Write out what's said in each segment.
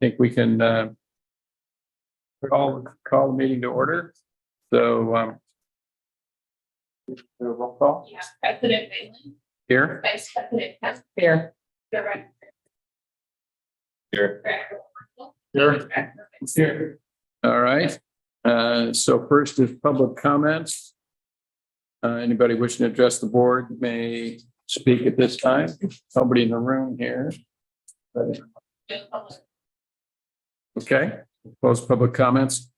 think we can call the meeting to order. So roll call. Yeah, President Wayland, Here. Vice President Kemp, Here. Director. Here. Director Marshall, Here. Director Vincent. Here. All right. So first is public comments. Anybody wishing to address the board may speak at this time. Somebody in the room here. Okay, close public comments.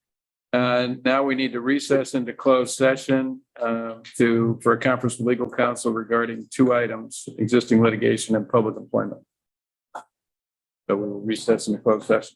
Now we need to recess into closed session for a conference with legal counsel regarding two items: existing litigation and public employment. So we'll recess into closed session.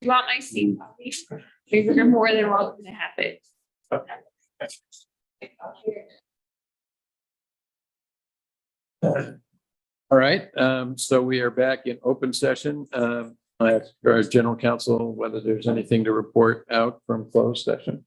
You want my seat? You're more than welcome to have it. All right, so we are back in open session. I ask our general counsel whether there's anything to report out from closed session.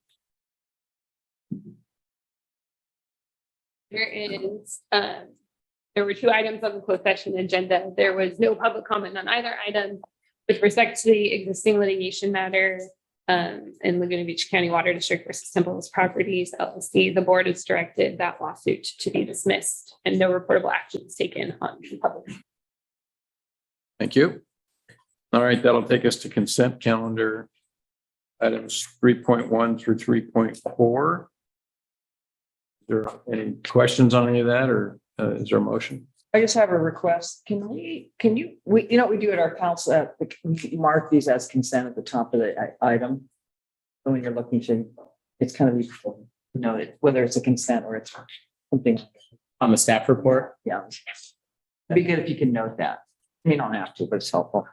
There is, there were 2 items on the closed session agenda. There was no public comment on either item. With respect to the existing litigation matter, in Laguna Beach County Water District versus Temple's Properties LLC, the board has directed that lawsuit to be dismissed and no reportable actions taken on the public. Thank you. All right, that'll take us to consent calendar items 3.1 through 3.4. Is there any questions on any of that, or is there a motion? I just have a request. We do at our council, we mark these as consent at the top of the item. So when you're looking to, it's kind of useful to know whether it's a consent or it's something. On the staff report? Yeah. It'd be good if you can note that. You don't have to, but it's helpful.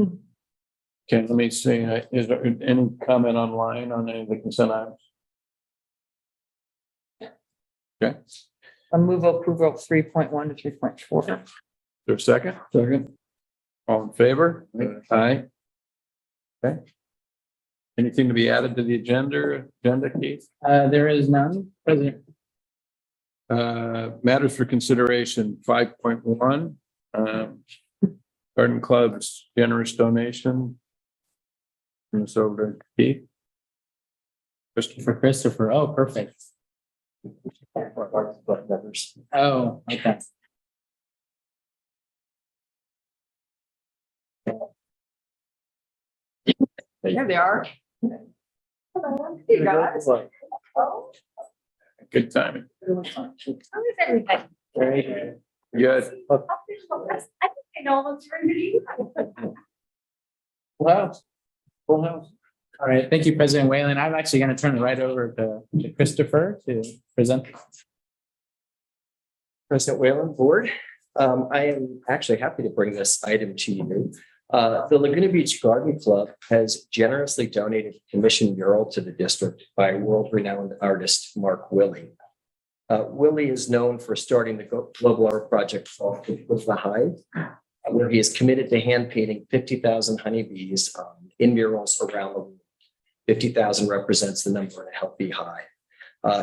Okay, let me see. Is there any comment online on any of the consent items? Okay. I move approval of 3.1 to 3.4. Is there a second? Second. All in favor? Aye. Okay. Anything to be added to the agenda, Keith? There is none, President. Matters for consideration, 5.1. Garden Club's generous donation. Turn this over to Keith. Christopher. Oh, perfect. Oh, okay. There they are. Hello, you guys. Good timing. How is everybody? Good. I think I know what's for you. Full house. Full house. All right. Thank you, President Whalen. I'm actually going to turn it right over to Christopher to present. President Whalen, board. I am actually happy to bring this item to you. The Laguna Beach Garden Club has generously donated a commissioned mural to the district by world-renowned artist Mark Willie. Willie is known for starting the global art project called With the Hive, where he is committed to hand painting 50,000 honeybees in murals around the world. 50,000 represents the number in a healthy hive.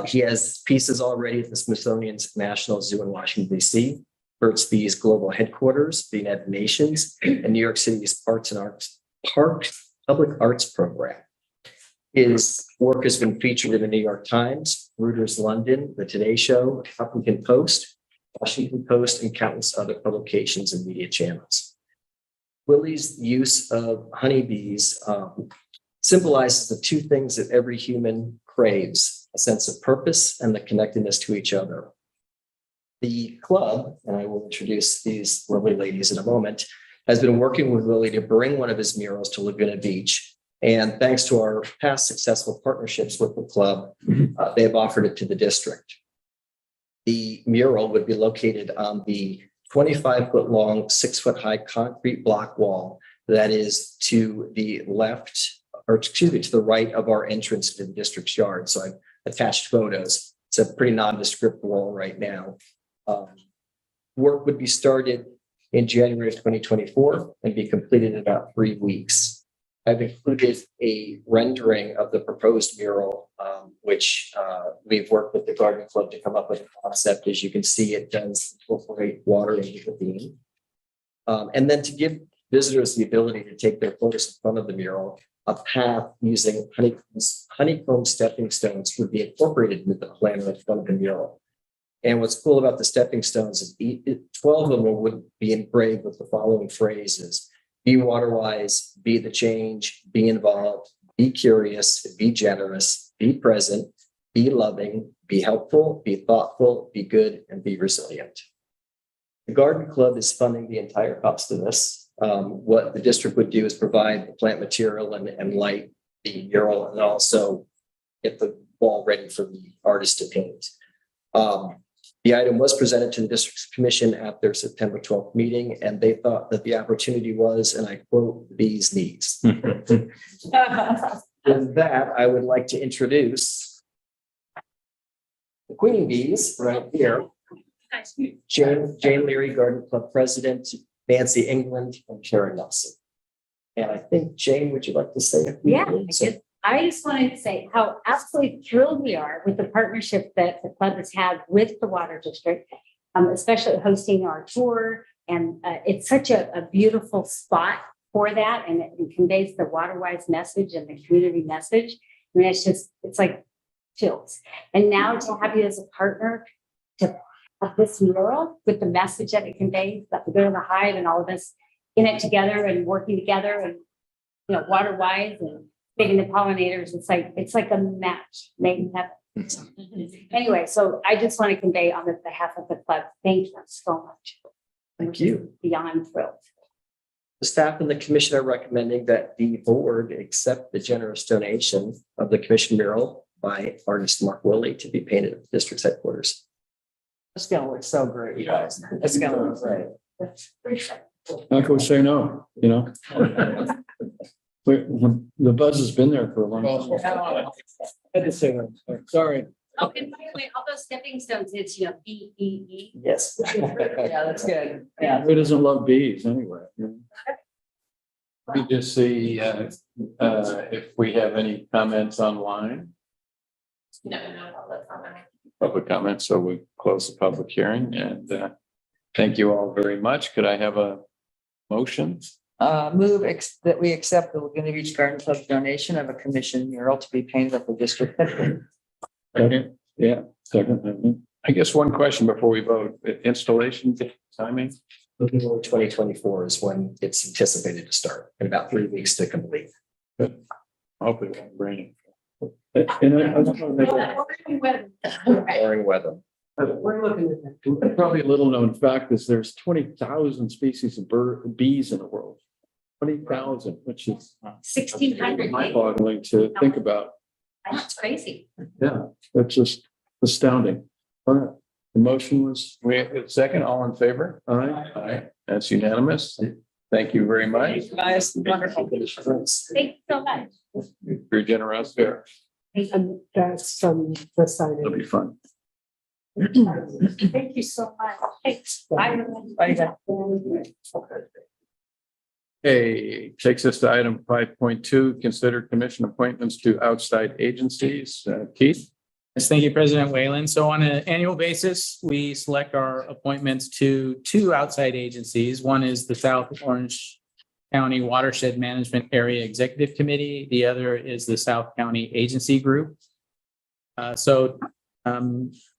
He has pieces already at the Smithsonian's National Zoo in Washington, D.C., Burt's Bees Global Headquarters, the United Nations, and New York City's Public Arts Program. His work has been featured in the New York Times, Reuters London, The Today Show, Huffington Post, Washington Post, and countless other publications and media channels. Willie's use of honeybees symbolizes the 2 things that every human craves: a sense of purpose and the connectedness to each other. The club, and I will introduce these lovely ladies in a moment, has been working with Willie to bring one of his murals to Laguna Beach. And thanks to our past successful partnerships with the club, they have offered it to the district. The mural would be located on the 25-foot long, 6-foot-high concrete block wall that is to the left, or excuse me, to the right of our entrance to the district's yard. So I've attached photos. It's a pretty nondescript wall right now. Work would be started in January of 2024 and be completed in about 3 weeks. I've included a rendering of the proposed mural, which we've worked with the Garden Club to come up with a concept. As you can see, it does incorporate water into the theme. And then to give visitors the ability to take their photos in front of the mural, a path using honeycomb stepping stones would be incorporated into the plan in front of the mural. And what's cool about the stepping stones is 12 of them would be engraved with the following phrases: be water wise, be the change, be involved, be curious, be generous, be present, be loving, be helpful, be thoughtful, be good, and be resilient. The Garden Club is funding the entire cost of this. What the district would do is provide the plant material and light the mural, and also get the wall ready for the artist to paint. The item was presented to the district's commission at their September 12th meeting, and they thought that the opportunity was, and I quote, "the bee's knees." With that, I would like to introduce the queen bees right here. Jane Leary, Garden Club President, Nancy England, and Karen Nelson. And I think, Jane, would you like to say a few Yeah, words? I just wanted to say how absolutely thrilled we are with the partnership that the club has had with the water district, especially hosting our tour. And it's such a beautiful spot for that. And it conveys the water-wise message and the community message. I mean, it's like chills. And now to have you as a partner to have this mural with the message that it conveys, that we go to the hive and all of us in it together and working together and, you know, water-wise and taking the pollinators, it's like a match made in heaven. Anyway, so I just want to convey on behalf of the club, thank you so much. Thank you. Beyond thrilled. The staff and the commission are recommending that the board accept the generous donation of the commission mural by artist Mark Willey to be painted at the district's headquarters. It's gonna look so great, you guys. It's gonna look great. How can we say no, you know? The buzz has been there for a long time. I had to say that. Sorry. Oh, and by the way, all those stepping stones, it's, BEE. Yes. Yeah, that's good. Yeah. Who doesn't love bees anyway? Let me just see if we have any comments online. No, that's not right. Public comments, so we close the public hearing and thank you all very much. Could I have a motion? Move that we accept the Laguna Beach Garden Club donation of a commission mural to be painted at the district headquarters. Second. Yeah, second. I guess one question before we vote, installation timing? Looking forward, 2024 is when it's anticipated to start, in about 3 weeks to complete. Hopefully it won't rain. And I don't know, During weather. We're looking at that. probably a little known fact is there's 20,000 species of bees in the world. 20,000, which is 1,600. mind-boggling to think about. That's crazy. Yeah, that's just astounding. All right, the motion was, we have a second, all in favor? Aye. Aye, that's unanimous. Thank you very much. Guys, wonderful. Thank you so much. Your generosity. And that's the sign. It'll be fun. Thank you so much. Thanks. Bye. Okay, takes us to item 5.2, consider commission appointments to outside agencies. Keith? Yes, thank you, President Whalen. So on an annual basis, we select our appointments to two outside agencies. One is the South Orange County Watershed Management Area Executive Committee. The other is the South County Agency Group.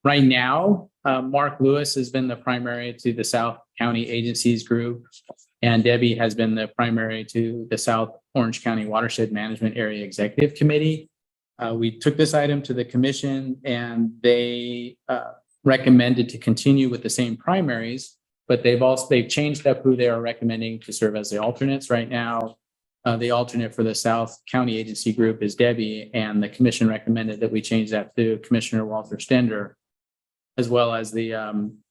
Right now, Mark Lewis has been the primary to the South County Agencies Group, and Debbie has been the primary to the South Orange County Watershed Management Area Executive Committee. We took this item to the commission and they recommended to continue with the same primaries, but they've changed up who they are recommending to serve as the alternates right now. The alternate for the South County Agency Group is Debbie, and the commission recommended that we change that to Commissioner Walter Stender, as well as the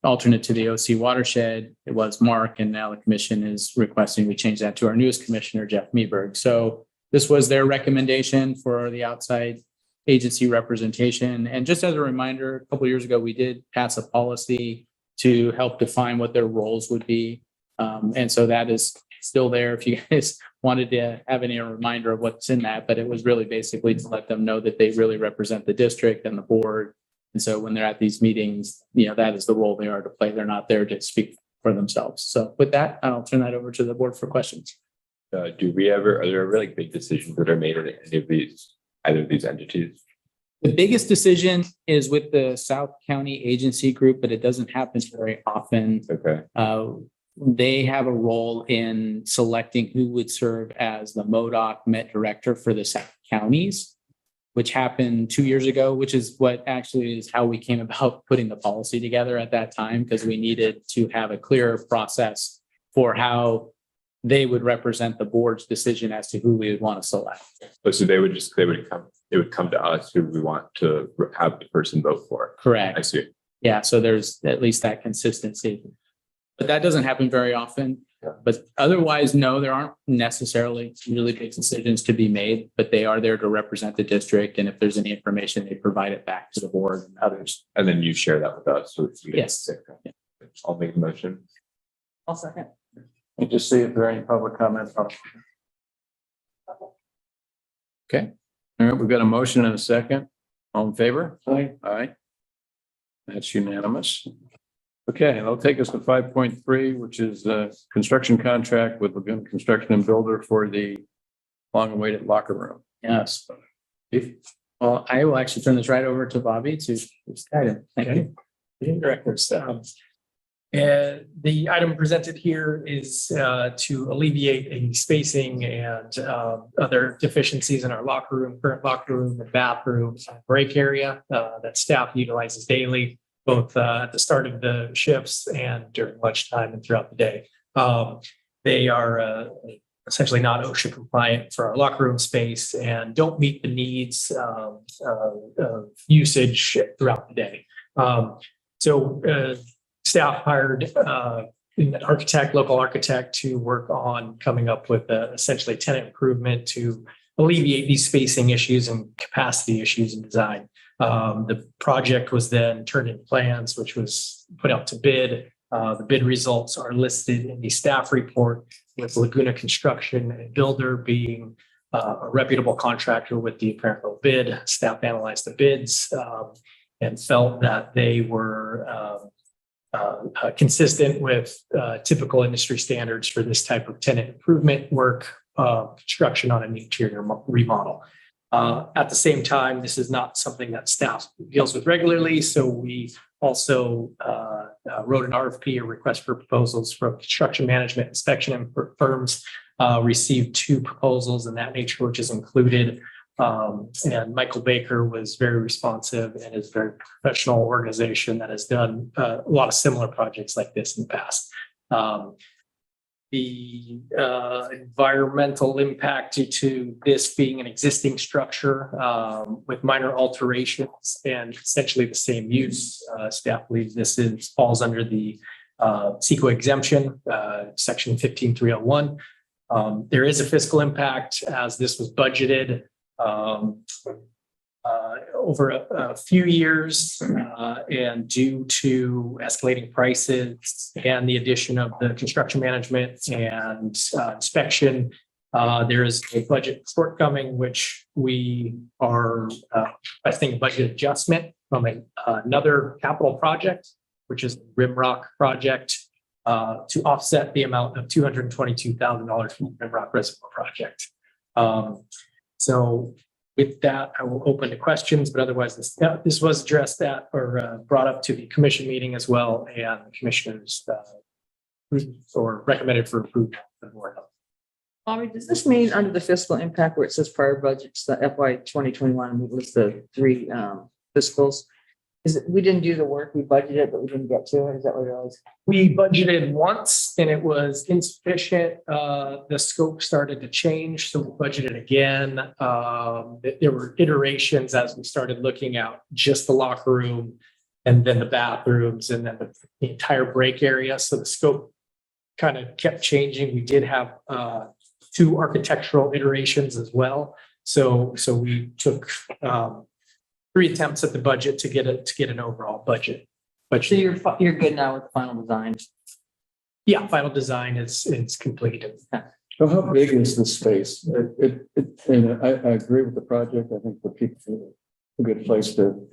alternate to the OC Watershed. It was Mark, and now the commission is requesting we change that to our newest commissioner, Jeff Meeberg. So this was their recommendation for the outside agency representation. And just as a reminder, a couple of years ago, we did pass a policy to help define what their roles would be. And so that is still there if you guys wanted to have any reminder of what's in that, but it was really basically to let them know that they really represent the district and the board. And so when they're at these meetings, that is the role they are to play. They're not there to speak for themselves. So with that, I'll turn that over to the board for questions. Are there really big decisions that are made in either of these entities? The biggest decision is with the South County Agency Group, but it doesn't happen very often. Okay. They have a role in selecting who would serve as the MODOC Met Director for the South Counties, which happened 2 years ago, which is what actually is how we came about putting the policy together at that time, because we needed to have a clearer process for how they would represent the board's decision as to who we would want to select. So they would come to us who we want to have the person vote for. Correct. I see. Yeah, so there's at least that consistency. But that doesn't happen very often. But otherwise, no, there aren't necessarily really big decisions to be made, but they are there to represent the district. And if there's any information, they provide it back to the board and others. And then you share that with us. So it's. Yes. Yeah. I'll make a motion. I'll second. And just see if there are any public comments on it. Okay, all right, we've got a motion and a second. All in favor? Aye. Aye. That's unanimous. Okay, that'll take us to 5.3, which is the construction contract with Laguna Construction and Builder for the long-awaited locker room. Yes. Well, I will actually turn this right over to Bobby to start it. Thank you. Directors. The item presented here is to alleviate a spacing and other deficiencies in our locker room, current locker room and bathroom break area that staff utilizes daily, both at the start of the shifts and during lunchtime and throughout the day. They are essentially not OSHA compliant for our locker room space and don't meet the needs of usage throughout the day. Staff hired an architect, local architect, to work on coming up with essentially tenant improvement to alleviate these spacing issues and capacity issues in design. The project was then turned into plans, which was put out to bid. The bid results are listed in the staff report, with Laguna Construction and Builder being a reputable contractor with the apparent low bid. Staff analyzed the bids and felt that they were consistent with typical industry standards for this type of tenant improvement work, construction on an interior remodel. At the same time, this is not something that staff deals with regularly, so we also wrote an RFP, a request for proposals, from construction management inspection firms. Received 2 proposals in that nature, which is included. And Michael Baker was very responsive and is a very professional organization that has done a lot of similar projects like this in the past. The environmental impact due to this being an existing structure with minor alterations and essentially the same use, staff believes this falls under the CEQA exemption, section 15301. There is a fiscal impact as this was budgeted over a few years, and due to escalating prices and the addition of the construction management and inspection, there is a budget shortcoming, which we are requesting a budget adjustment from another capital project, which is the Rimrock project, to offset the amount of $222,000 from the Rimrock Reservoir project. So with that, I will open to questions, but otherwise this was addressed at or brought up to the commission meeting as well, and the commissioners or recommended for approval. Bobby, does this mean under the fiscal impact where it says prior budgets, the FY 2021, we list the 3 fiscals? Is it, we didn't do the work, we budgeted, but we didn't get to it? Is that what it was? We budgeted once and it was insufficient. The scope started to change, so we budgeted again. There were iterations as we started looking at just the locker room and then the bathrooms and then the entire break area. So the scope kind of kept changing. We did have 2 architectural iterations as well. So we took 3 attempts at the budget to get an overall budget. But So you're good now with the final design? yeah, final design is completed. So how big is the space? And I agree with the project. I think the people a good place to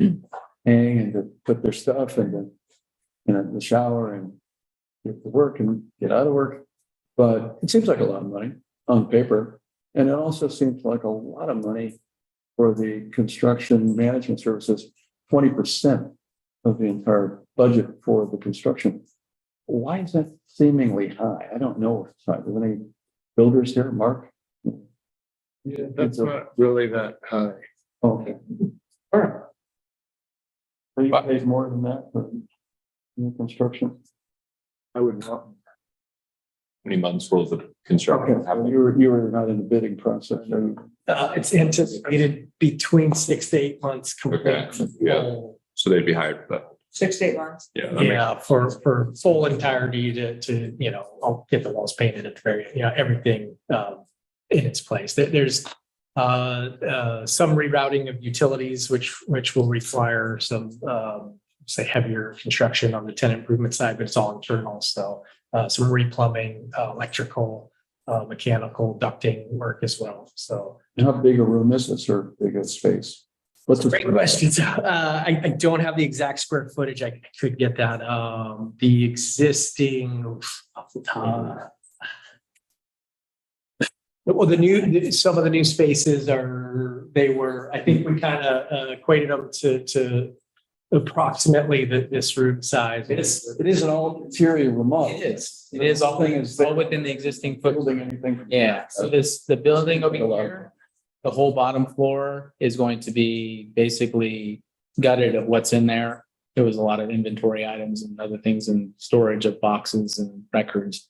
hang and to put their stuff and the shower and get to work and get out of work. But it seems like a lot of money on paper. And it also seems like a lot of money for the construction management services, 20% of the entire budget for the construction. Why is that seemingly high? I don't know if it's high. Are there any builders here, Mark? Yeah, that's not really that high. Okay. All right. Are you paid more than that for new construction? I would not. How many months will the construction Okay, happen? you were not in the bidding process. It's anticipated between 6 to 8 months. Okay, yeah. So they'd be hired for that. 6 to 8 months. Yeah, for full entirety to, I'll get the walls painted at the very, everything in its place. There's some rerouting of utilities, which will require some, say, heavier construction on the tenant improvement side, but it's all internal. So some replumbing, electrical, mechanical ducting work as well. So How big a room is this or big a space? What's the great questions. I don't have the exact square footage. I could get that. The existing off the top. Well, some of the new spaces I think we kind of equated them to approximately this room size. It is an all interior remodel. It is all within the existing Building footprint. anything. Yeah, so the building over here, the whole bottom floor is going to be basically gutted of what's in there. There was a lot of inventory items and other things and storage of boxes and records.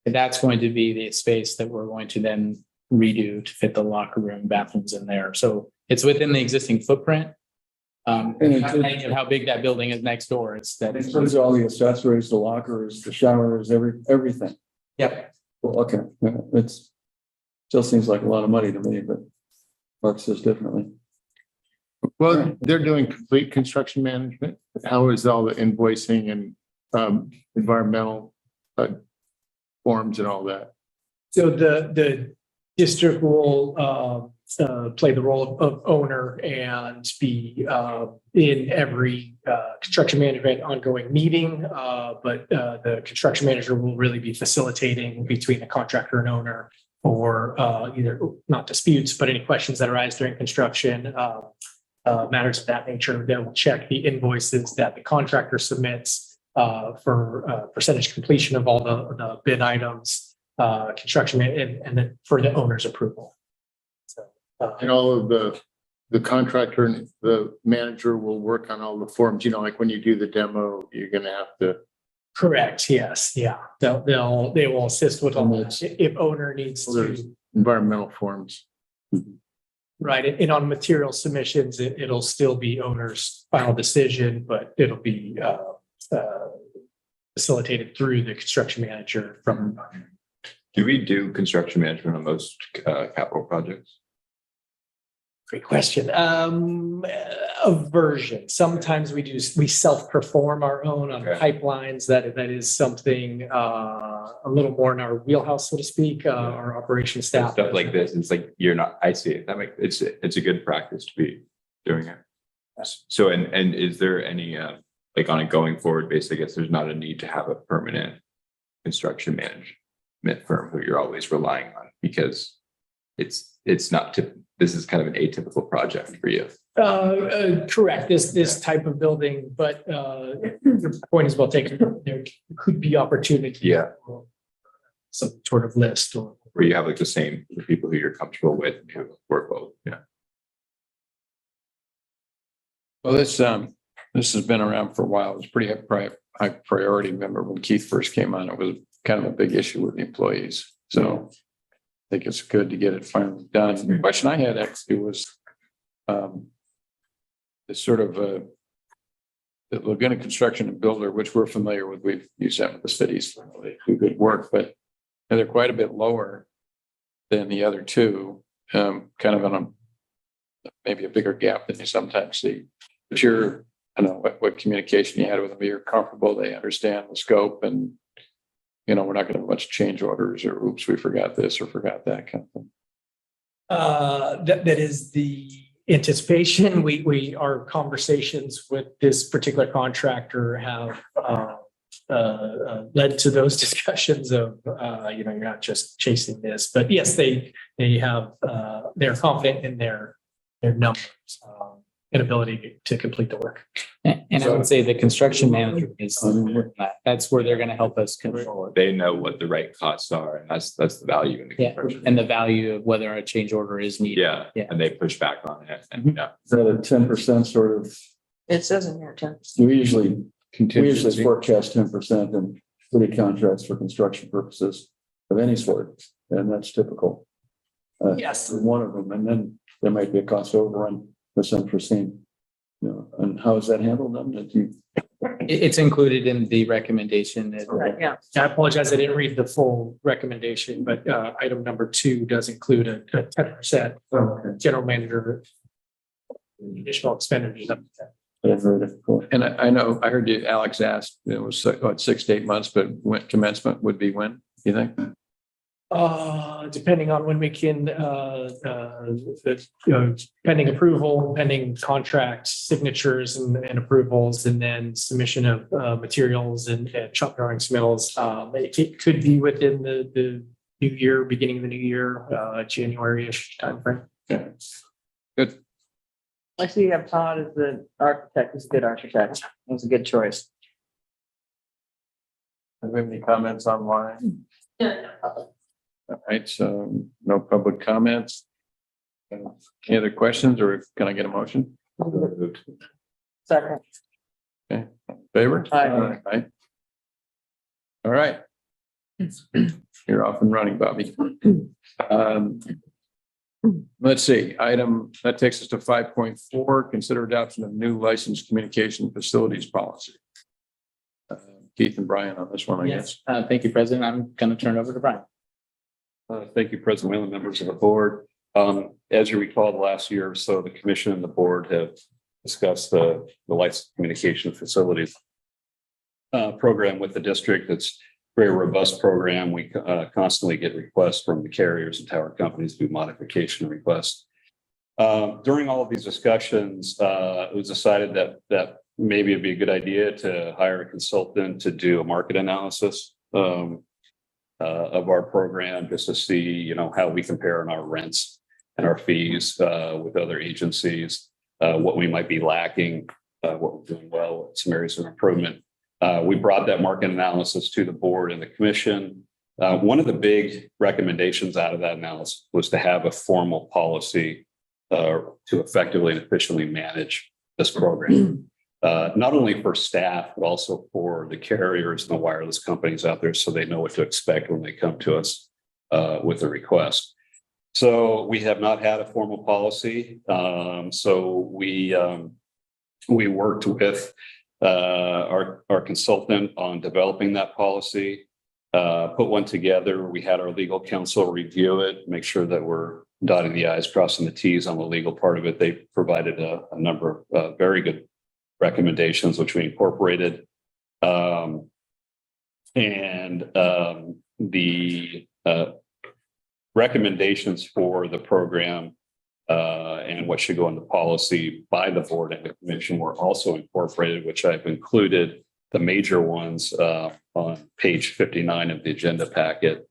And that's going to be the space that we're going to then redo to fit the locker room, bathrooms in there. So it's within the existing footprint. How big that building is next door. It's that. It includes all the accessories, the lockers, the showers, everything. Yep. Well, okay, yeah, it's still seems like a lot of money to me, but Mark says differently. Well, they're doing complete construction management. How is all the invoicing and environmental forms and all that? So the district will play the role of owner and be in every construction management ongoing meeting. But the construction manager will really be facilitating between the contractor and owner for either not disputes, but any questions that arise during construction, matters of that nature. They will check the invoices that the contractor submits for percentage completion of all the bid items, construction, and then for the owner's approval. So, And all of the contractor and the manager will work on all the forms, like when you do the demo, you're going to have to. Correct. Yes. Yeah. They will assist with all that if owner needs to. Environmental forms. Right. And on material submissions, it'll still be owner's final decision, but it'll be facilitated through the construction manager from. Do we do construction management on most capital projects? Great question. A version. Sometimes we self-perform our own on pipelines. That is something a little more in our wheelhouse, so to speak. Our operations staff. Stuff like this, it's like you're not. I see it. It's a good practice to be doing it. So and is there any like on a going forward basis? I guess there's not a need to have a permanent construction management firm who you're always relying on because it's not this is kind of an atypical project for you. Correct. This type of building, but your point is well taken. There could be opportunity. Yeah. For some sort of list or Where you have like the same people who you're comfortable with and who work well. Yeah. Well, this has been around for a while. It was pretty high priority. Remember when Keith first came on, it was kind of a big issue with the employees. So I think it's good to get it finally done. The question I had actually was it's sort of the Laguna Construction and Builder, which we're familiar with. We've used that with the cities. They do good work, but they're quite a bit lower than the other two, kind of on maybe a bigger gap than you sometimes see. But I don't know what communication you had with them. You're comfortable, they understand the scope, and we're not going to have much change orders or oops, we forgot this or forgot that kind of thing. That is the anticipation. Our conversations with this particular contractor have led to those discussions of you're not just chasing this, but yes, they're confident in their numbers and ability to complete the work. And I would say the construction manager is that's where they're going to help us control it. They know what the right costs are, and that's the value in the construction. And the value of whether a change order is needed. Yeah. And they push back on it. And yeah. Is that a 10% sort of? It says in here 10%. We usually forecast 10% in city contracts for construction purposes of any sort, and that's typical. Yes. One of them, and then there might be a cost overrun that's unforeseen. And how is that handled then? It's included in the recommendation. Yeah, I apologize, I didn't read the full recommendation, but item number 2 does include a 10% general manager additional expenditures up to 10%. And I know, I heard you, Alex asked, it was what, 6 to 8 months, but when commencement would be when, you think? Depending on when we can, pending approval, pending contract signatures and approvals, and then submission of materials and shop drawing submittals. It could be within the new year, beginning of the new year, January-ish timeframe. Yeah. Good. I see you have Todd as the architect. He's a good architect. It was a good choice. Do we have any comments online? All right, so no public comments. Any other questions, or can I get a motion? Second. Favor? Aye. Aye. All right. You're off and running, Bobby. Let's see, item, that takes us to 5.4, consider adoption of new licensed communication facilities policy. Keith and Brian on this one, I guess. Thank you, President. I'm going to turn it over to Brian. Thank you, President Whalen, members of the board. As you recall, the last year or so, the commission and the board have discussed the licensed communication facilities program with the district. It's a very robust program. We constantly get requests from the carriers and tower companies to do modification requests. During all of these discussions, it was decided that maybe it'd be a good idea to hire a consultant to do a market analysis of our program, just to see, how we compare on our rents and our fees with other agencies, what we might be lacking, what we're doing well, some areas of improvement. We brought that market analysis to the board and the commission. One of the big recommendations out of that analysis was to have a formal policy to effectively and efficiently manage this program. Not only for staff, but also for the carriers and the wireless companies out there, so they know what to expect when they come to us with a request. So we have not had a formal policy. So we worked with our consultant on developing that policy, put one together. We had our legal counsel review it, make sure that we're dotting the I's, crossing the T's on the legal part of it. They provided a number of very good recommendations, which we incorporated. The recommendations for the program and what should go into policy by the board and the commission were also incorporated, which I've included the major ones on page 59 of the agenda packet.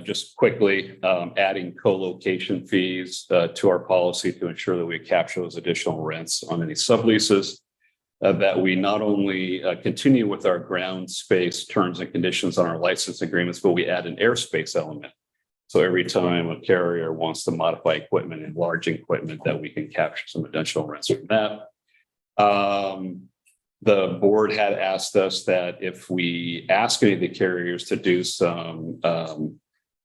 Just quickly, adding co-location fees to our policy to ensure that we capture those additional rents on any subleases. That we not only continue with our ground space terms and conditions on our license agreements, but we add an airspace element. So every time a carrier wants to modify equipment and large equipment, that we can capture some additional rents from that. The board had asked us that if we ask any of the carriers to do some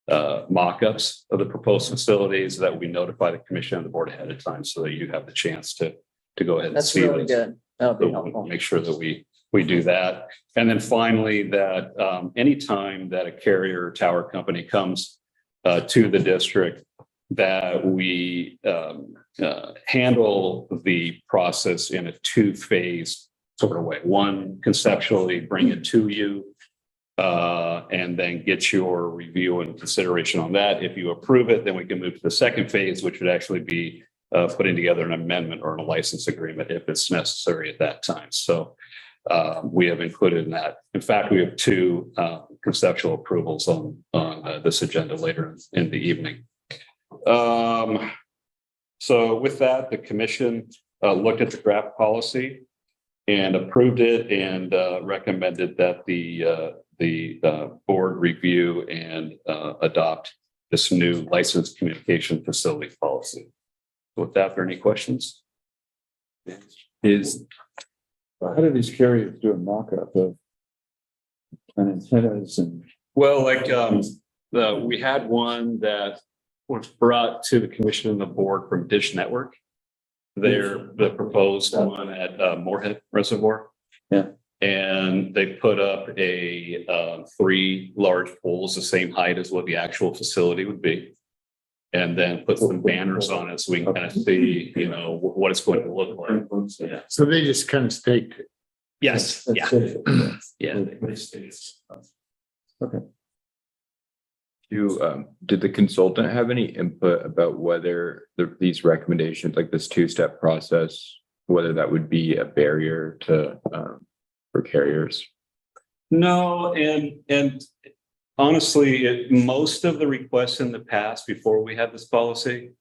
mock-ups of the proposed facilities, that we notify the commission and the board ahead of time, so that you have the chance to go ahead and That's see really those. good. That'll be So helpful. we'll make sure that we do that. And then finally, that anytime that a carrier or tower company comes to the district, that we handle the process in a two-phase sort of way. One, conceptually bring it to you and then get your review and consideration on that. If you approve it, then we can move to the second phase, which would actually be putting together an amendment or a license agreement if it's necessary at that time. So we have included in that. In fact, we have two conceptual approvals on this agenda later in the evening. So with that, the commission looked at the draft policy and approved it and recommended that the board review and adopt this new licensed communication facility policy. With that, are there any questions? How do these carriers do a mock-up of antennas and? Well, like we had one that was brought to the commission and the board from Dish Network. They're the proposed one at Moorhead Reservoir. Yeah. And they put up a 3 large poles, the same height as what the actual facility would be. And then put some banners on it so we can kind of see, what it's going to look like. Yeah. So they just kind of staked it. Yes, yeah. Yeah. Okay. Did the consultant have any input about whether these recommendations, like this 2-step process, whether that would be a barrier to for carriers? No, and honestly, most of the requests in the past before we had this policy,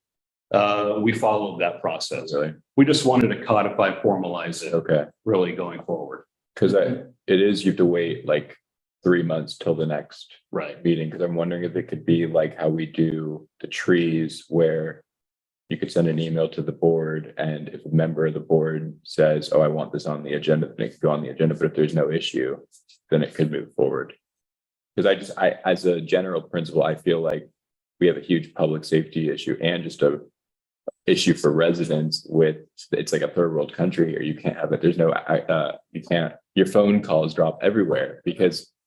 we followed that process. Really? We just wanted to codify, formalize it. Okay. Really going forward. Because you have to wait like 3 months till the next Right. meeting. Because I'm wondering if it could be like how we do the trees, where you could send an email to the board, and if a member of the board says, "Oh, I want this on the agenda," then it could go on the agenda. But if there's no issue, then it could move forward. Because as a general principle, I feel like we have a huge public safety issue and just a issue for residents it's like a third world country, or you can't have it. There's no, your phone calls drop everywhere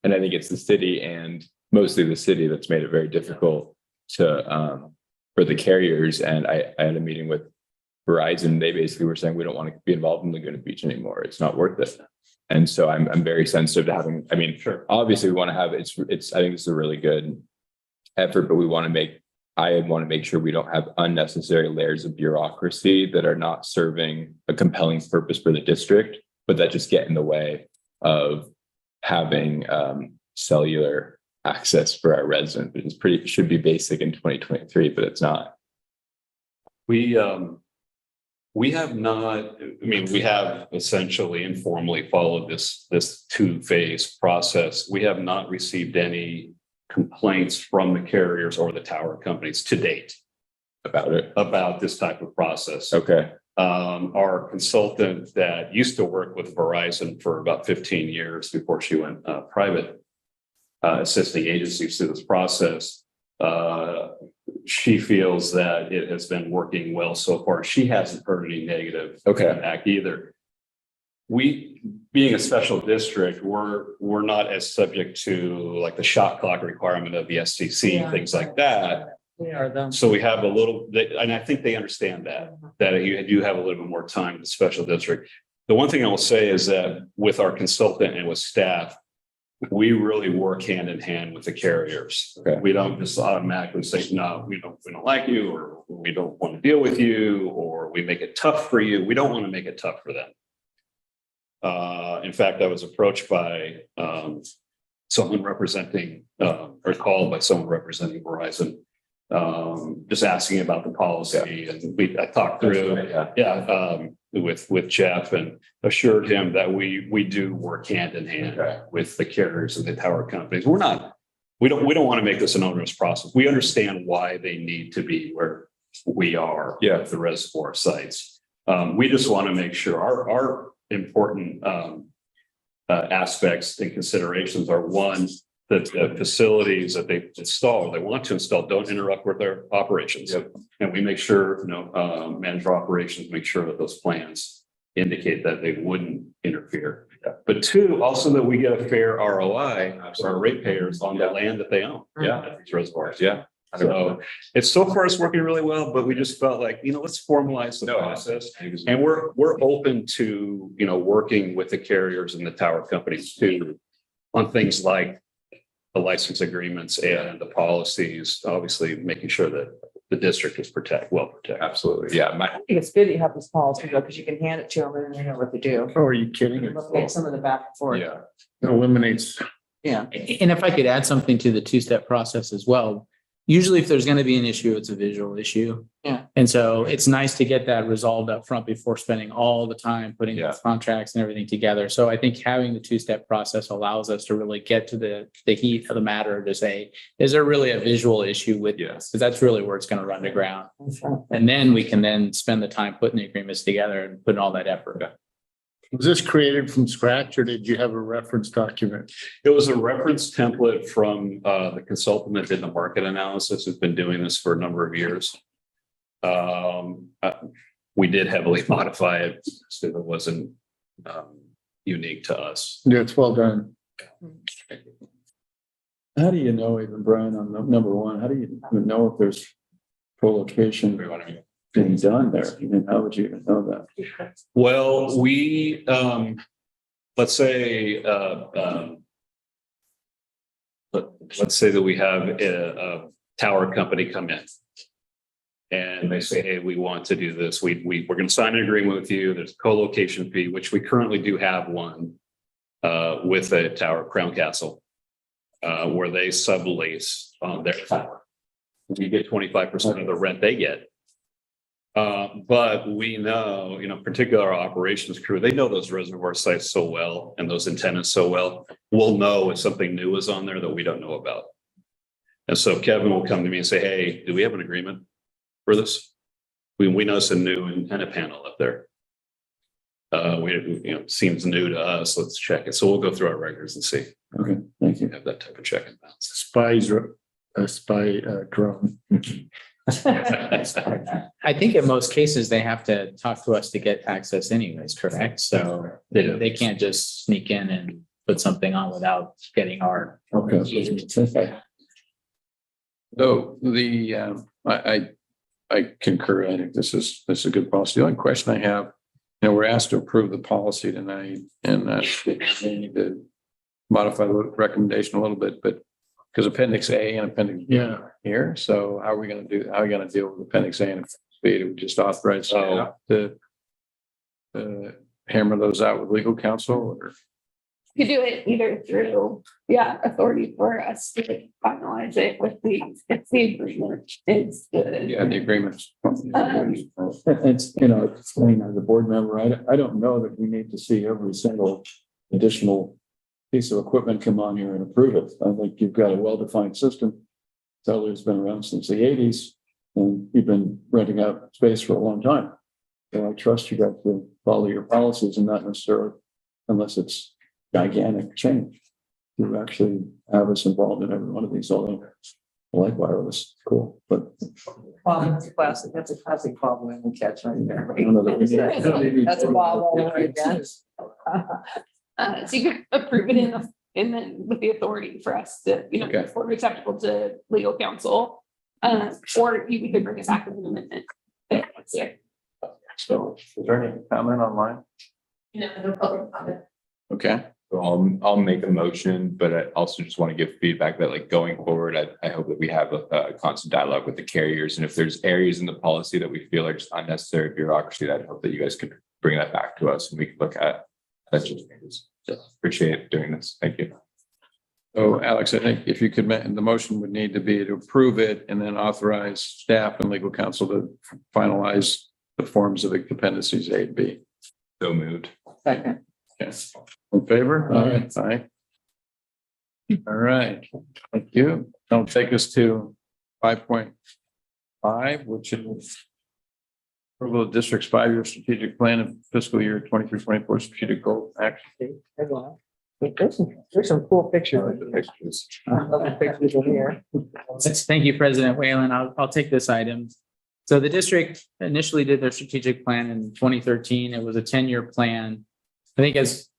and I think it's the city, and mostly the city, that's made it very difficult for the carriers. And I had a meeting with Verizon. They basically were saying, we don't want to be involved in Laguna Beach anymore. It's not worth it. And so I'm very sensitive to having, Sure. Obviously we want to have, I think this is a really good effort, but I want to make sure we don't have unnecessary layers of bureaucracy that are not serving a compelling purpose for the district, but that just get in the way of having cellular access for our residents, which should be basic in 2023, but it's not. We have not, we have essentially informally followed this 2-phase process. We have not received any complaints from the carriers or the tower companies to date about this type of process. Okay. Our consultant that used to work with Verizon for about 15 years before she went private, assisting agencies through this process, she feels that it has been working well so far. She hasn't heard any negative feedback either. We, being a special district, we're not as subject to like the shot clock requirement of the SCC, things like that. We are them. So we have a little, and I think they understand that you do have a little bit more time in the special district. The one thing I will say is that with our consultant and with staff, we really work hand in hand with the carriers. Okay. We don't just automatically say, no, we don't like you, or we don't want to deal with you, or we make it tough for you. We don't want to make it tough for them. In fact, I was approached by someone representing, or called by someone representing Verizon, just asking about the policy, and I talked through, with Jeff, and assured him that we do work hand in hand with the carriers and the tower companies. We don't want to make this an onerous process. We understand why they need to be where we are at the reservoir sites. We just want to make sure our important aspects and considerations are, one, that the facilities that they install, or they want to install, don't interrupt with their operations. And we make sure, manage our operations, make sure that those plans indicate that they wouldn't interfere. But two, also that we get a fair ROI for our ratepayers on the land that they own. At these reservoirs. So so far it's working really well, but we just felt like, let's formalize the process. And we're open to, working with the carriers and the tower companies too, on things like the license agreements and the policies, obviously making sure that the district is well protected. Absolutely. Yeah. I think it's good that you have this policy though, because you can hand it to them and then they know what to do. Oh, are you kidding? Look at some of the back and forth. Yeah. It eliminates. Yeah. And if I could add something to the 2-step process as well, usually if there's going to be an issue, it's a visual issue. Yeah. And so it's nice to get that resolved up front before spending all the time putting the contracts and everything together. So I think having the 2-step process allows us to really get to the heat of the matter to say, is there really a visual issue with this? Because that's really where it's going to run to ground. And then we can then spend the time putting the agreements together and putting all that effort. Was this created from scratch, or did you have a reference document? It was a reference template from the consultant that did the market analysis, who's been doing this for a number of years. We did heavily modify it so it wasn't unique to us. Yeah, it's well done. How do you know even, Brian, on number one, how do you even know if there's co-location being done there? I mean, how would you even know that? Well, we, let's say, let's say that we have a tower company come in. And they say, hey, we want to do this. We're going to sign an agreement with you. There's a co-location fee, which we currently do have one with a tower, Crown Castle, where they sublease on their tower. We get 25% of the rent they get. But we know, particularly our operations crew, they know those reservoir sites so well and those antennas so well. We'll know if something new is on there that we don't know about. And so Kevin will come to me and say, hey, do we have an agreement for this? We notice a new antenna panel up there. Seems new to us. Let's check it. So we'll go through our records and see. Okay, thank you. Have that type of check and balance. Spy drone. I think in most cases, they have to talk to us to get access anyways, correct? So they can't just sneak in and put something on without getting our. Okay. So I concur. I think this is a good policy. The only question I have, we're asked to approve the policy tonight, and we need to modify the recommendation a little bit, but because Appendix A and Appendix B are here, so how are we going to deal with Appendix A and Appendix B? Do we just authorize staff to hammer those out with legal counsel, or? You could do it either through, authority for us to finalize it with if the agreement is the. Yeah, the agreements. It's, as a board member, I don't know that we need to see every single additional piece of equipment come on here and approve it. I think you've got a well-defined system. Teller's been around since the 80s, and you've been renting out space for a long time. So I trust you guys to follow your policies and not necessarily, unless it's gigantic change, to actually have us involved in every one of these. Although I like wireless, cool, but That's a classic problem we catch right there. I don't know that we need. That's a problem all over again. So you could approve it and then with the authority for us to, Okay. for acceptable to legal counsel. Or we could bring it back as an amendment. So is there any comment online? No public comment. Okay. So I'll make a motion, but I also just want to give feedback that, like, going forward, I hope that we have a constant dialogue with the carriers. And if there's areas in the policy that we feel are just unnecessary bureaucracy, I hope that you guys could bring that back to us and we can look at. That's just appreciate doing this. Thank you. So Alex, I think if you could, the motion would need to be to approve it and then authorize staff and legal counsel to finalize the forms of the appendices A and B. So moved. Second. Yes. In favor? Aye. Aye. All right. Thank you. That'll take us to 5.5, which is approval of district's 5-year strategic plan of fiscal year 23-24 strategic goal action. There's some cool pictures. I love the pictures in here. Thank you, President Whalen. I'll take this item. So the district initially did their strategic plan in 2013. It was a 10-year plan. I think as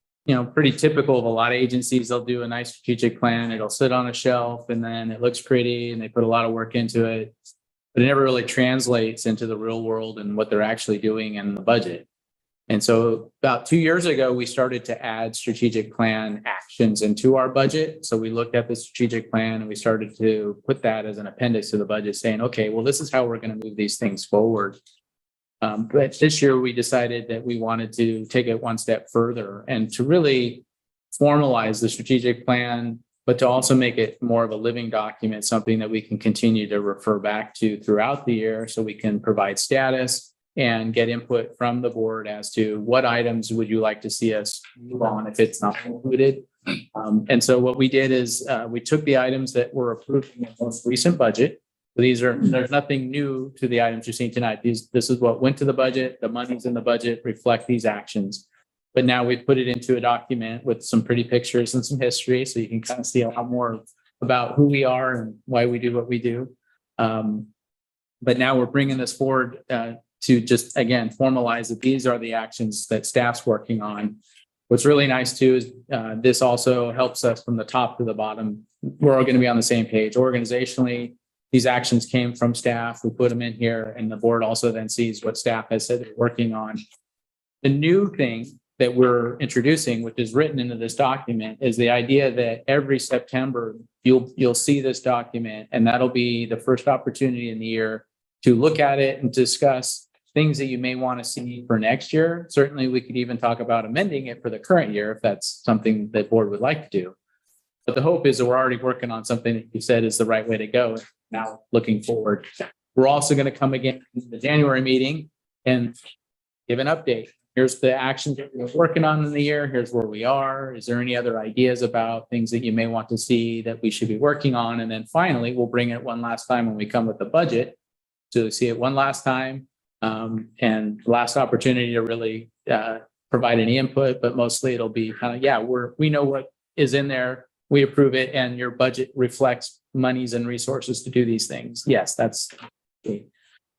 pretty typical of a lot of agencies, they'll do a nice strategic plan. It'll sit on a shelf and then it looks pretty and they put a lot of work into it, but it never really translates into the real world and what they're actually doing in the budget. And so about 2 years ago, we started to add strategic plan actions into our budget. So we looked at the strategic plan and we started to put that as an appendix to the budget saying, okay, well, this is how we're going to move these things forward. But this year we decided that we wanted to take it one step further and to really formalize the strategic plan, but to also make it more of a living document, something that we can continue to refer back to throughout the year so we can provide status and get input from the board as to what items would you like to see us move on if it's not included. And so what we did is we took the items that were approved in the most recent budget. There's nothing new to the items you're seeing tonight. This is what went to the budget. The monies in the budget reflect these actions. But now we've put it into a document with some pretty pictures and some history. So you can kind of see a lot more about who we are and why we do what we do. But now we're bringing this forward to just, again, formalize that these are the actions that staff's working on. What's really nice too is this also helps us from the top to the bottom. We're all going to be on the same page. Organizationally, these actions came from staff. We put them in here, and the board also then sees what staff has said they're working on. The new thing that we're introducing, which is written into this document, is the idea that every September you'll see this document, and that'll be the first opportunity in the year to look at it and discuss things that you may want to see for next year. Certainly, we could even talk about amending it for the current year if that's something the board would like to do. But the hope is that we're already working on something that you said is the right way to go. Now, looking forward, we're also going to come again in the January meeting and give an update. Here's the actions that we're working on in the year. Here's where we are. Is there any other ideas about things that you may want to see that we should be working on? And then finally, we'll bring it one last time when we come with the budget to see it one last time. And last opportunity to really provide any input, but mostly it'll be kind of, we know what is in there. We approve it, and your budget reflects monies and resources to do these things. Yes, that's.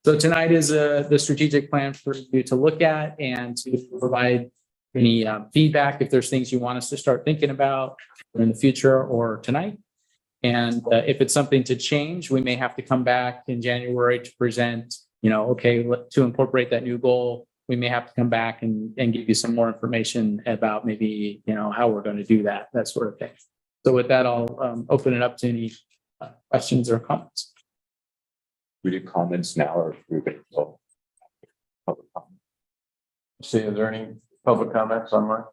So tonight is the strategic plan for you to look at and to provide any feedback if there's things you want us to start thinking about in the future or tonight. And if it's something to change, we may have to come back in January to present, to incorporate that new goal. We may have to come back and give you some more information about maybe, how we're going to do that sort of thing. So with that, I'll open it up to any questions or comments. We do comments now or we public comment? See, is there any public comments online?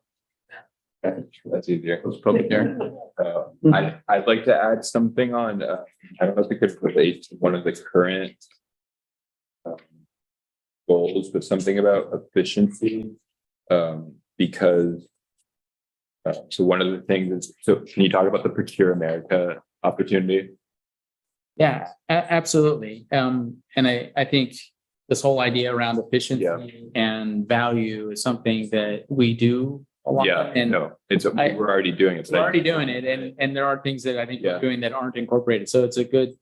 Okay, that's easier. Those public hearing. I'd like to add something on. I don't know if we could relate to one of the current goals, but something about efficiency, because. So one of the things is, so can you talk about the Procure America opportunity? Yeah, absolutely. And I think this whole idea around efficiency and value is something that we do a lot. Yeah, and we're already doing it. We're already doing it, and there are things that I think we're doing that aren't incorporated. So it's a good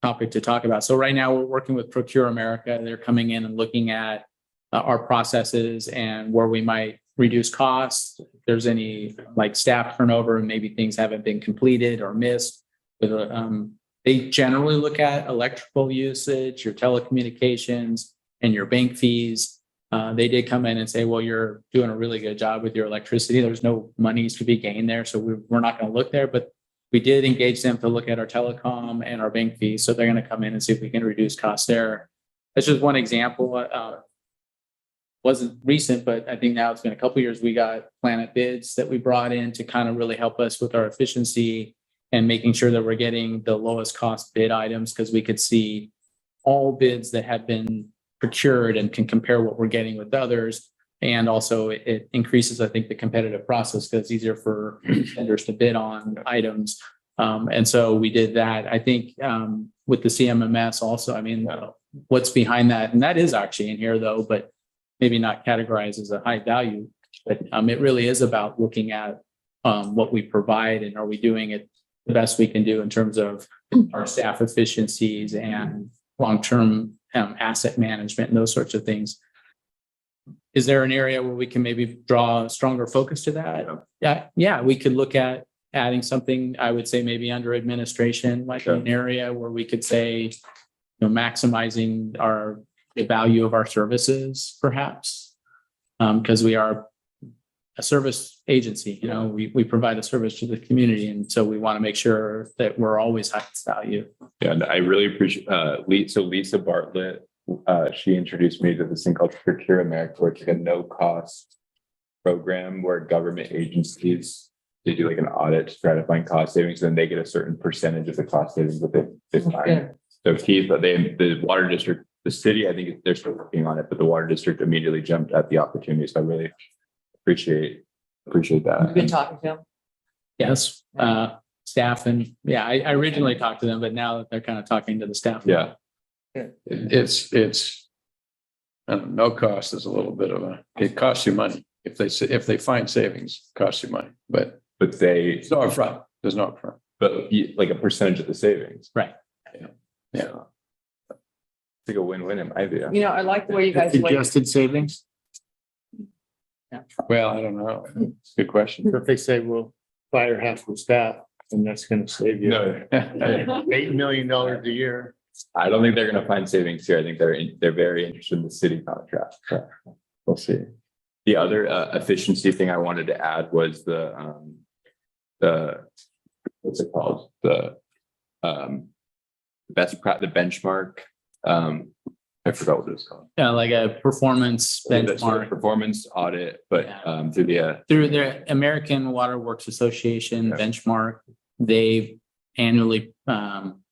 topic to talk about. So right now we're working with Procure America. They're coming in and looking at our processes and where we might reduce costs. If there's any like staff turnover and maybe things haven't been completed or missed. They generally look at electrical usage, your telecommunications, and your bank fees. They did come in and say, well, you're doing a really good job with your electricity. There's no monies to be gained there. So we're not going to look there, but we did engage them to look at our telecom and our bank fees. So they're going to come in and see if we can reduce costs there. That's just one example. Wasn't recent, but I think now it's been a couple of years. We got Planet bids that we brought in to kind of really help us with our efficiency and making sure that we're getting the lowest cost bid items, because we could see all bids that have been procured and can compare what we're getting with others. And also it increases, I think, the competitive process because it's easier for vendors to bid on items. And so we did that. I think with the CMMS also, I mean, what's behind that? And that is actually in here though, but maybe not categorized as a high value, but it really is about looking at what we provide and are we doing it the best we can do in terms of our staff efficiencies and long-term asset management and those sorts of things. Is there an area where we can maybe draw a stronger focus to that? Yeah, we could look at adding something, I would say maybe under administration, like an area where we could say, maximizing the value of our services, perhaps, because we are a service agency. We provide a service to the community, and so we want to make sure that we're always highest value. Yeah, and I really appreciate Lisa Bartlett. She introduced me to this thing called Procure America, where it's like a no-cost program where government agencies, they do like an audit to try to find cost savings, and then they get a certain percentage of the cost savings that they find. So the water district, the city, I think they're still working on it, but the water district immediately jumped at the opportunity. So I really appreciate that. You've been talking to them? Yes, staff and I originally talked to them, but now that they're kind of talking to the staff. Yeah. It's no cost is a little bit of it costs you money. If they find savings, it costs you money, but it's no upfront. There's no upfront. But like a percentage of the savings. Right. Yeah. It's like a win-win in my view. I like the way you guys. Suggested savings? Well, I don't know. It's a good question. If they say, we'll fire half the staff, and that's gonna save you No, $8 million a year. I don't think they're gonna find savings here. I think they're very interested in the city contract. So we'll see. The other efficiency thing I wanted to add was the what's it called? The benchmark. I forgot what it was called. Yeah, like a performance benchmark Performance audit, but through the through the American Water Works Association Yeah. benchmark. They annually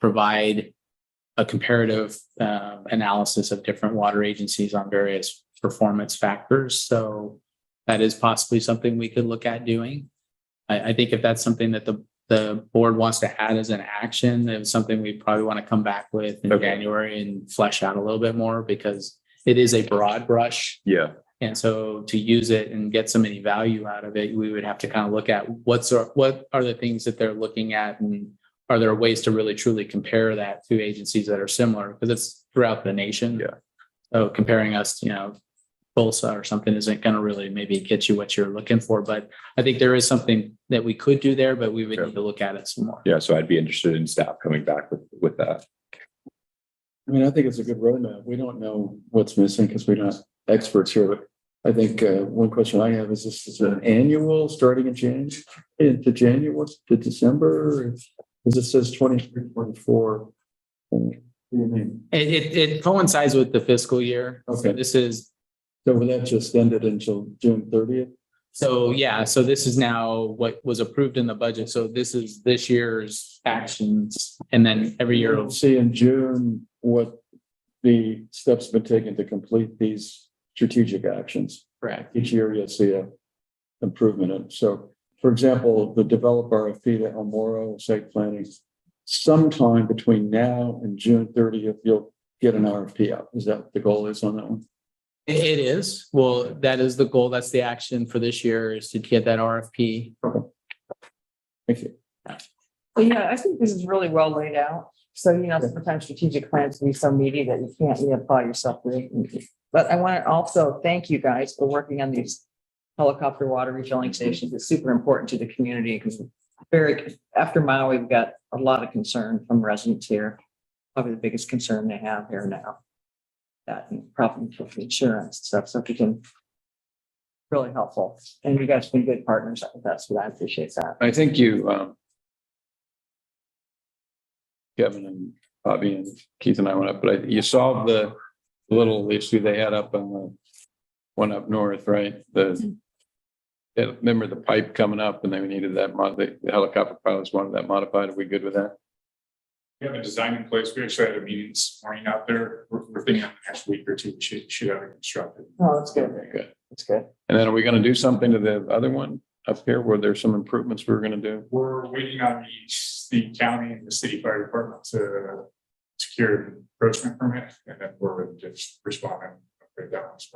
provide a comparative analysis of different water agencies on various performance factors. So that is possibly something we could look at doing. I think if that's something that the board wants to add as an action, it's something we probably want to come back with in Okay. January and flesh out a little bit more, because it is a broad brush. yeah. And so to use it and get some any value out of it, we would have to kind of look at what are the things that they're looking at, and are there ways to really truly compare that to agencies that are similar, because it's throughout the nation. Yeah. So comparing us to, Tulsa or something isn't going to really maybe get you what you're looking for. But I think there is something that we could do there, but we would Yeah. need to look at it some more. Yeah. So I'd be interested in staff coming back with that. I mean, I think it's a good roadmap. We don't know what's missing because we're not experts here, but I think one question I have is this is an annual starting in January to December? Because it says 23, 24. What do you mean? It coincides with the fiscal year. So Okay. this is So that just ended until June 30th? So, yeah, so this is now what was approved in the budget. So this is this year's actions. And then every year, You'll see in June what the steps have been taken to complete these strategic actions. correct. Each year you'll see a improvement. And so, for example, the developer RFP to El Moro site planning, sometime between now and June 30th, you'll get an RFP out. Is that what the goal is on that one? It is. Well, that is the goal. That's the action for this year, is to get that RFP. Thank you. Well, yeah, I think this is really well laid out. So, sometimes strategic plans can be so meaty that you can't apply yourself to it. But I want to also thank you guys for working on these helicopter water refilling stations. It's super important to the community, because after Maui, we've got a lot of concern from residents here. Probably the biggest concern they have here now. That problem with insurance and stuff. So if you can, really helpful. And you guys have been good partners with us, so I appreciate that. I think you, Kevin and Bobby and Keith and I went up, but you solved the little issue they had up on the one up north, right? Remember the pipe coming up, and they needed that the helicopter pilots wanted that modified. Are we good with that? We have a design in place. We actually had a meeting this morning out there. We're thinking the next week or two, we should have it constructed. Oh, that's good. Okay, good. That's good. And then are we going to do something to the other one up here? Were there some improvements we were going to do? We're waiting on the county and the city fire department to secure an encroachment permit, and then we're just responding. That one's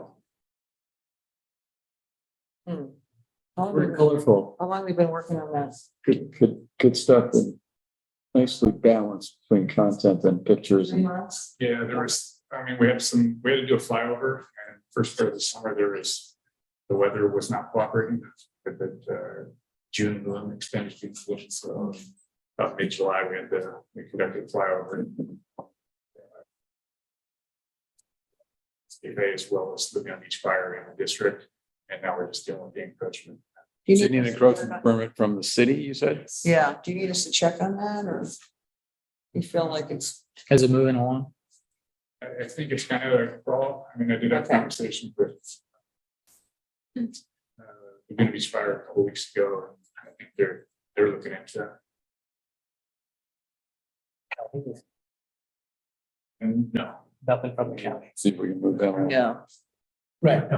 from. Very colorful. How long have we been working on that? Good stuff, and nicely balanced between content and pictures. 3 months? Yeah, we had to do a flyover, and first part of the summer, the weather was not cooperating, but June, the extended June, so about mid-July, we conducted a flyover. As well as the Laguna Beach fire in the district, and now we're just dealing with the encroachment. Do you need an encroachment permit from the city, you said? Yeah, do you need us to check on that, or you feel like it's? Is it moving along? I think it's kind of a crawl. I did have a conversation with Laguna Beach Fire a couple weeks ago, and I think they're looking into that. And no, Nothing from the county. See if we can move that one. Yeah. Right.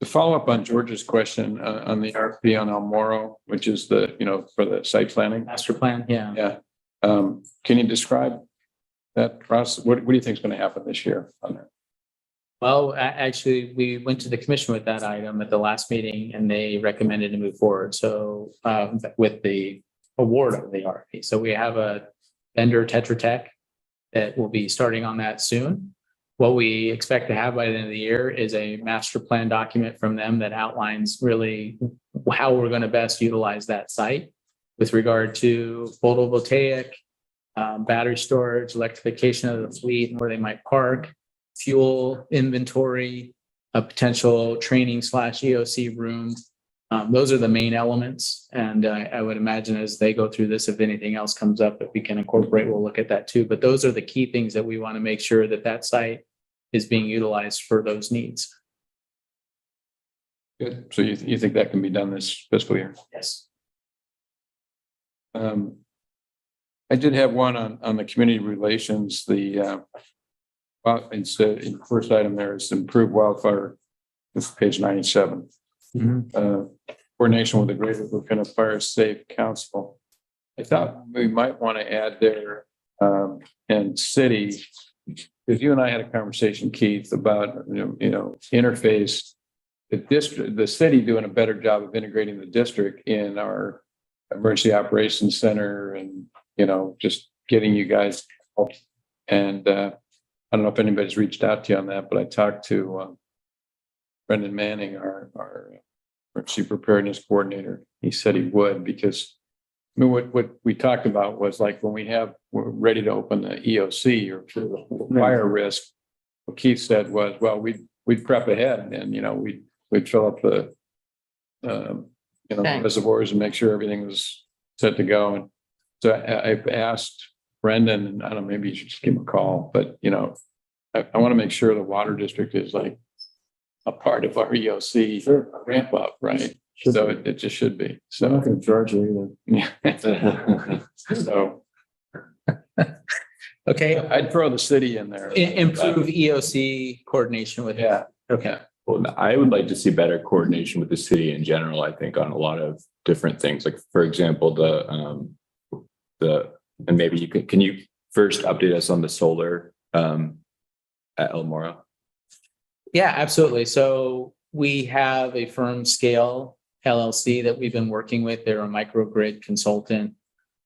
To follow up on George's question on the RFP on El Moro, which is for the site planning. Master plan, yeah. Yeah. Can you describe that process? What do you think is going to happen this year on that? Well, actually, we went to the commission with that item at the last meeting, and they recommended to move forward. So with the award of the RFP. So we have a vendor, Tetra Tech, that will be starting on that soon. what we expect to have by the end of the year is a master plan document from them that outlines really how we're going to best utilize that site with regard to photovoltaic, battery storage, electrification of the fleet and where they might park, fuel inventory, a potential training / EOC room. Those are the main elements. And I would imagine as they go through this, if anything else comes up that we can incorporate, we'll look at that too. But those are the key things that we want to make sure that that site is being utilized for those needs. Good. So you think that can be done this fiscal year? Yes. I did have one on the community relations, instead, in the first item there is improved wildfire, this is page 97. Coordination with the Greater Laguna Fire Safe Council. I thought we might want to add there, and city, because you and I had a conversation, Keith, about, interface, the city doing a better job of integrating the district in our emergency operations center and, just getting you guys help. And I don't know if anybody's reached out to you on that, but I talked to Brendan Manning, our emergency preparedness coordinator. He said he would, because what we talked about was like when we're ready to open the EOC or the fire risk, what Keith said was, well, we'd prep ahead and, we'd fill up the, reservoirs and make sure everything was set to go. And so I've asked Brendan, and I don't know, maybe you should just give him a call, but, I want to make sure the water district is like a part of our EOC ramp up, right? So it just should be. So I'm not going to charge you either. So Okay. I'd throw the city in there. Improve EOC coordination with. Yeah. Okay. Well, I would like to see better coordination with the city in general, I think, on a lot of different things. Like, for example, and maybe can you first update us on the solar at El Moro? Yeah, absolutely. So we have a firm Scale LLC that we've been working with. They're a microgrid consultant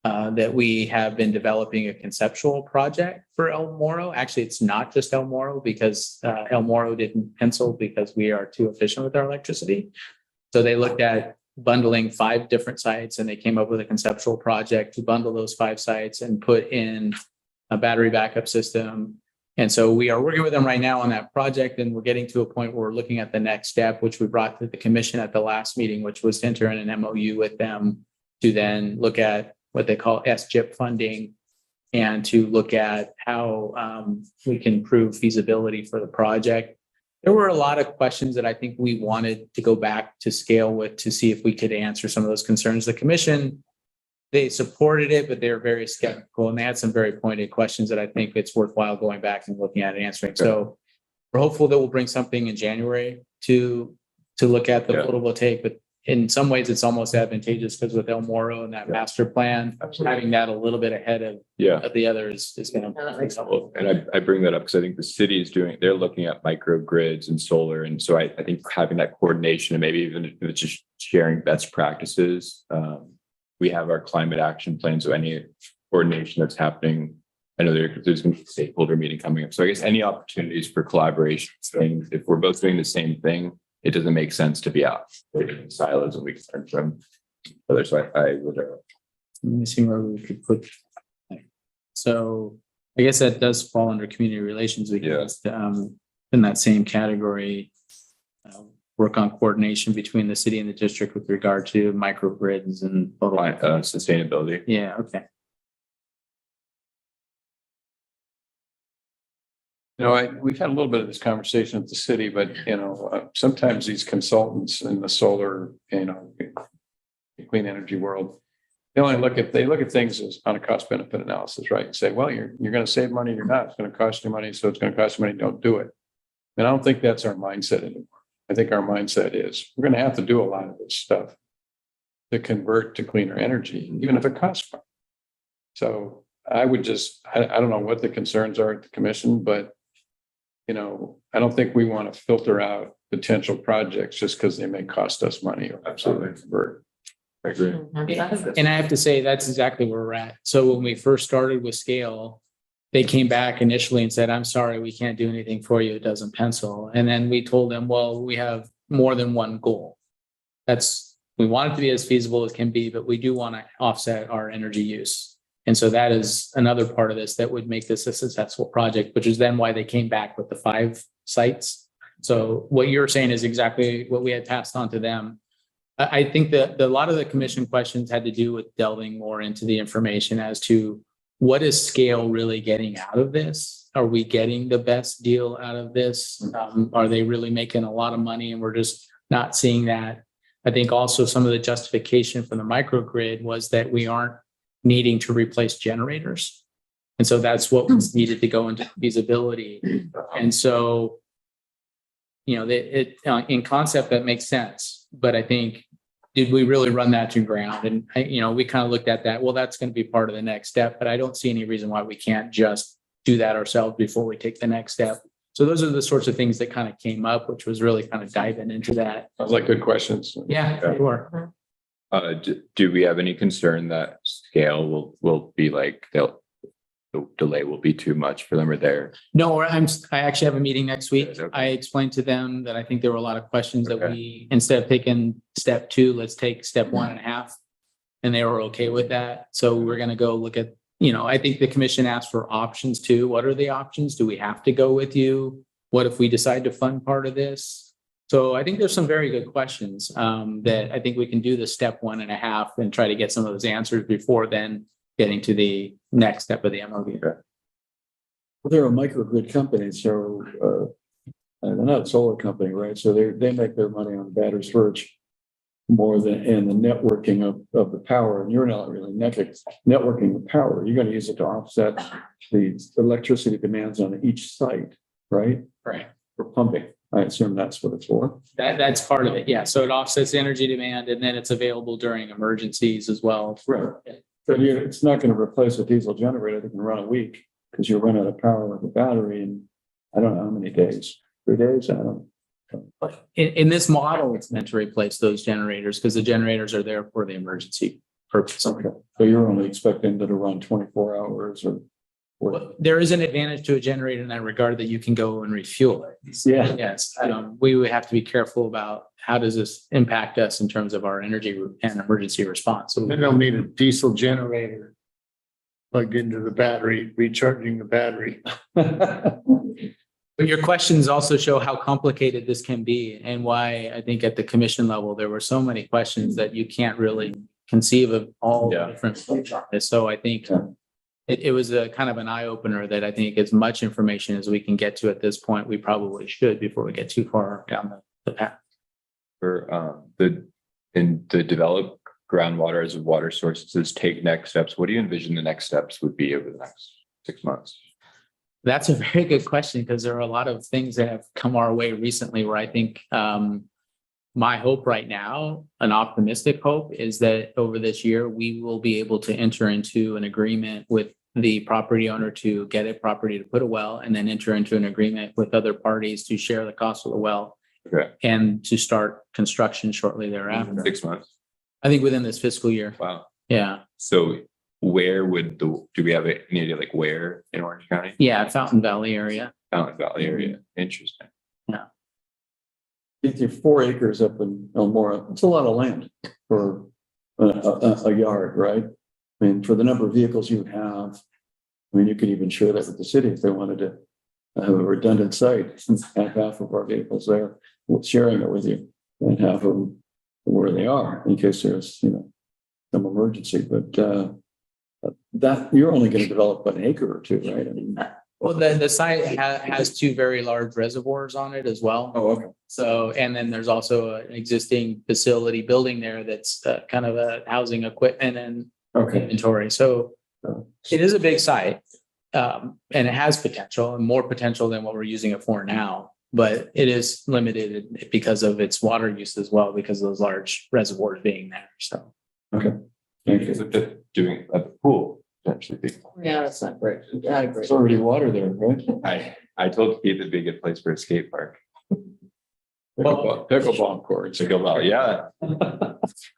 that we have been developing a conceptual project for El Moro. Actually, it's not just El Moro because El Moro didn't pencil because we are too efficient with our electricity. So they looked at bundling 5 different sites and they came up with a conceptual project to bundle those 5 sites and put in a battery backup system. And so we are working with them right now on that project, and we're getting to a point where we're looking at the next step, which we brought to the commission at the last meeting, which was to enter in an MOU with them to then look at what they call SGIP funding and to look at how we can prove feasibility for the project. There were a lot of questions that I think we wanted to go back to Scale with to see if we could answer some of those concerns. The commission, they supported it, but they were very skeptical and they had some very pointed questions that I think it's worthwhile going back and looking at and answering. So we're hopeful that we'll bring something in January to look at the photovoltaic, but in some ways it's almost advantageous because with El Moro and that master plan, having that a little bit ahead of the others is going to help. And I bring that up because I think the city is they're looking at microgrids and solar. And so I think having that coordination and maybe even if it's just sharing best practices, we have our climate action plan. So any coordination that's happening, I know there's going to be a stakeholder meeting coming up. So I guess any opportunities for collaboration, if we're both doing the same thing, it doesn't make sense to be out in silos and we can learn from others. So I would. Let me see where we could put. So I guess that does fall under community relations. We can just, in that same category, work on coordination between the city and the district with regard to microgrids and sustainability. Yeah. Okay. We've had a little bit of this conversation at the city, but, sometimes these consultants in the solar, clean energy world, they look at things as on a cost benefit analysis, right? And say, well, you're going to save money. You're not, it's going to cost you money. So it's going to cost you money. Don't do it. And I don't think that's our mindset anymore. I think our mindset is we're going to have to do a lot of this stuff to convert to cleaner energy, even if it costs money. So I would I don't know what the concerns are at the commission, but I don't think we want to filter out potential projects just because they may cost us money or absolutely convert. I agree. And I have to say that's exactly where we're at. So when we first started with Scale, they came back initially and said, I'm sorry, we can't do anything for you. It doesn't pencil. And then we told them, well, we have more than one goal. We want it to be as feasible as can be, but we do want to offset our energy use. And so that is another part of this that would make this a successful project, which is then why they came back with the 5 sites. So what you're saying is exactly what we had passed on to them. I think that a lot of the commission questions had to do with delving more into the information as to what is scale really getting out of this? Are we getting the best deal out of this? Are they really making a lot of money and we're just not seeing that? I think also some of the justification for the microgrid was that we aren't needing to replace generators. And so that's what was needed to go into feasibility. And so, in concept, that makes sense. But I think, did we really run that to ground? And, we kind of looked at that. Well, that's going to be part of the next step, but I don't see any reason why we can't just do that ourselves before we take the next step. So those are the sorts of things that kind of came up, which was really kind of diving into that. Sounds like good questions. Yeah, they were. Do we have any concern that scale will be like the delay will be too much for them or there? No, I actually have a meeting next week. Yes, okay. I explained to them that I think there were a lot of questions that Okay. we, instead of taking step 2, let's take step 1.5. And they were okay with that. So we're going to go look at, I think the commission asked for options too. What are the options? Do we have to go with you? What if we decide to fund part of this? So I think there's some very good questions that I think we can do the step 1.5 and try to get some of those answers before then getting to the next step of the MOU. Well, they're a microgrid company, so they're not a solar company, right? So they make their money on battery storage more than in the networking of the power. And you're not really networking the power. You're going to use it to offset the electricity demands on each site, right? Right. For pumping. I assume that's what it's for. That's part of it. Yeah. So it offsets energy demand and then it's available during emergencies as well. Right. So it's not going to replace a diesel generator that can run a week because you run out of power with a battery in, I don't know how many days, 3 days. I don't know. In this model, it's meant to replace those generators because the generators are there for the emergency purpose. Okay. So you're only expecting them to run 24 hours or. Well, there is an advantage to a generator in that regard that you can go and refuel it. Yeah. Yes. We would have to be careful about how does this impact us in terms of our energy and emergency response. So They don't need a diesel generator plugged into the battery, recharging the battery. But your questions also show how complicated this can be and why I think at the commission level, there were so many questions that you can't really conceive of all the different things on this. So I think it was a kind of an eye opener that I think as much information as we can get to at this point, we probably should before we get too far down the path. For the develop groundwater as water sources, take next steps. What do you envision the next steps would be over the next 6 months? That's a very good question because there are a lot of things that have come our way recently where I think my hope right now, an optimistic hope, is that over this year, we will be able to enter into an agreement with the property owner to get a property to put a well and then enter into an agreement with other parties to share the cost of the well and to start construction shortly thereafter. 6 months. I think within this fiscal year. Wow. Yeah. So where would do we have any idea like where in Orange County? Yeah, Fountain Valley area. Fountain Valley area. Interesting. Yeah. If you're 4 acres up in Elmora, it's a lot of land for a yard, right? I mean, for the number of vehicles you have, I mean, you could even share that with the city if they wanted to have a redundant site. Have half of our vehicles there, sharing it with you, and half of them where they are in case there's, some emergency. But that you're only going to develop an acre or 2, right? I mean, Well, the site has 2 very large reservoirs on it as well. oh, okay. So, and then there's also an existing facility building there that's kind of a housing equipment and inventory. So it is a big site and it has potential and more potential than what we're using it for now. But it is limited because of its water use as well, because of those large reservoirs being there. So, Okay. Because of doing a pool potentially. Yeah, that's not great. I agree. There's already water there, right? I told Keith it'd be a good place for a skate park. Pickleball courts. Pickleball, yeah.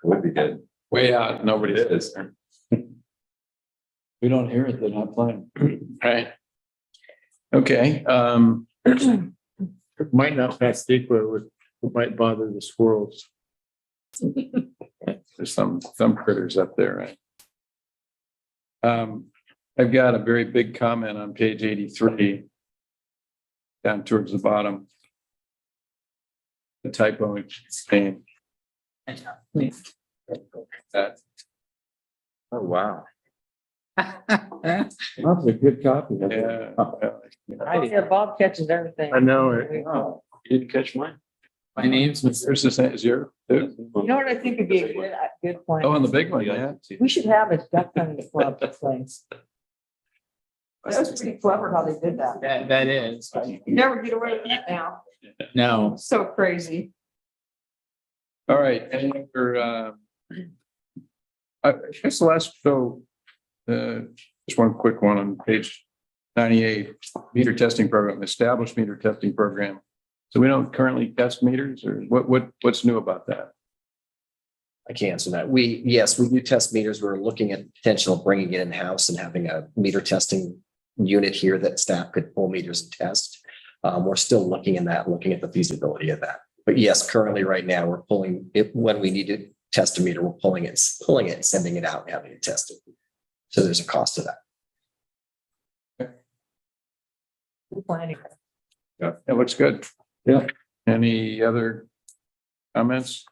Would be good. Way out, nobody It is. is. We don't hear it, they're not playing. Right. Okay, It might not pass equal, it might bother the squirrels. there's some critters up there, right? I've got a very big comment on page 83. Down towards the bottom. The typo in Spain. That, Oh, wow. That's a good copy. yeah. Oh, yeah, Bob catches everything. I know it. Wow. You didn't catch mine? My name's Here's the same as your. You know what I think would be a good Oh, plan? on the big one, yeah. We should have a duck hunting club place. That was pretty clever how they did that. that is, You never get away with that now. no. So crazy. All right, and for, I guess the last, so, just one quick one on page 98, meter testing program, established meter testing program. So we don't currently test meters, or what's new about that? I can answer that. Yes, we do test meters. We're looking at potential of bringing it in-house and having a meter testing unit here that staff could pull meters and test. We're still looking at the feasibility of that. But yes, currently right now, we're pulling it when we need to test a meter, we're pulling it, sending it out and having it tested. So there's a cost to that. Good planning. Yeah, it looks good. Yeah. Any other comments?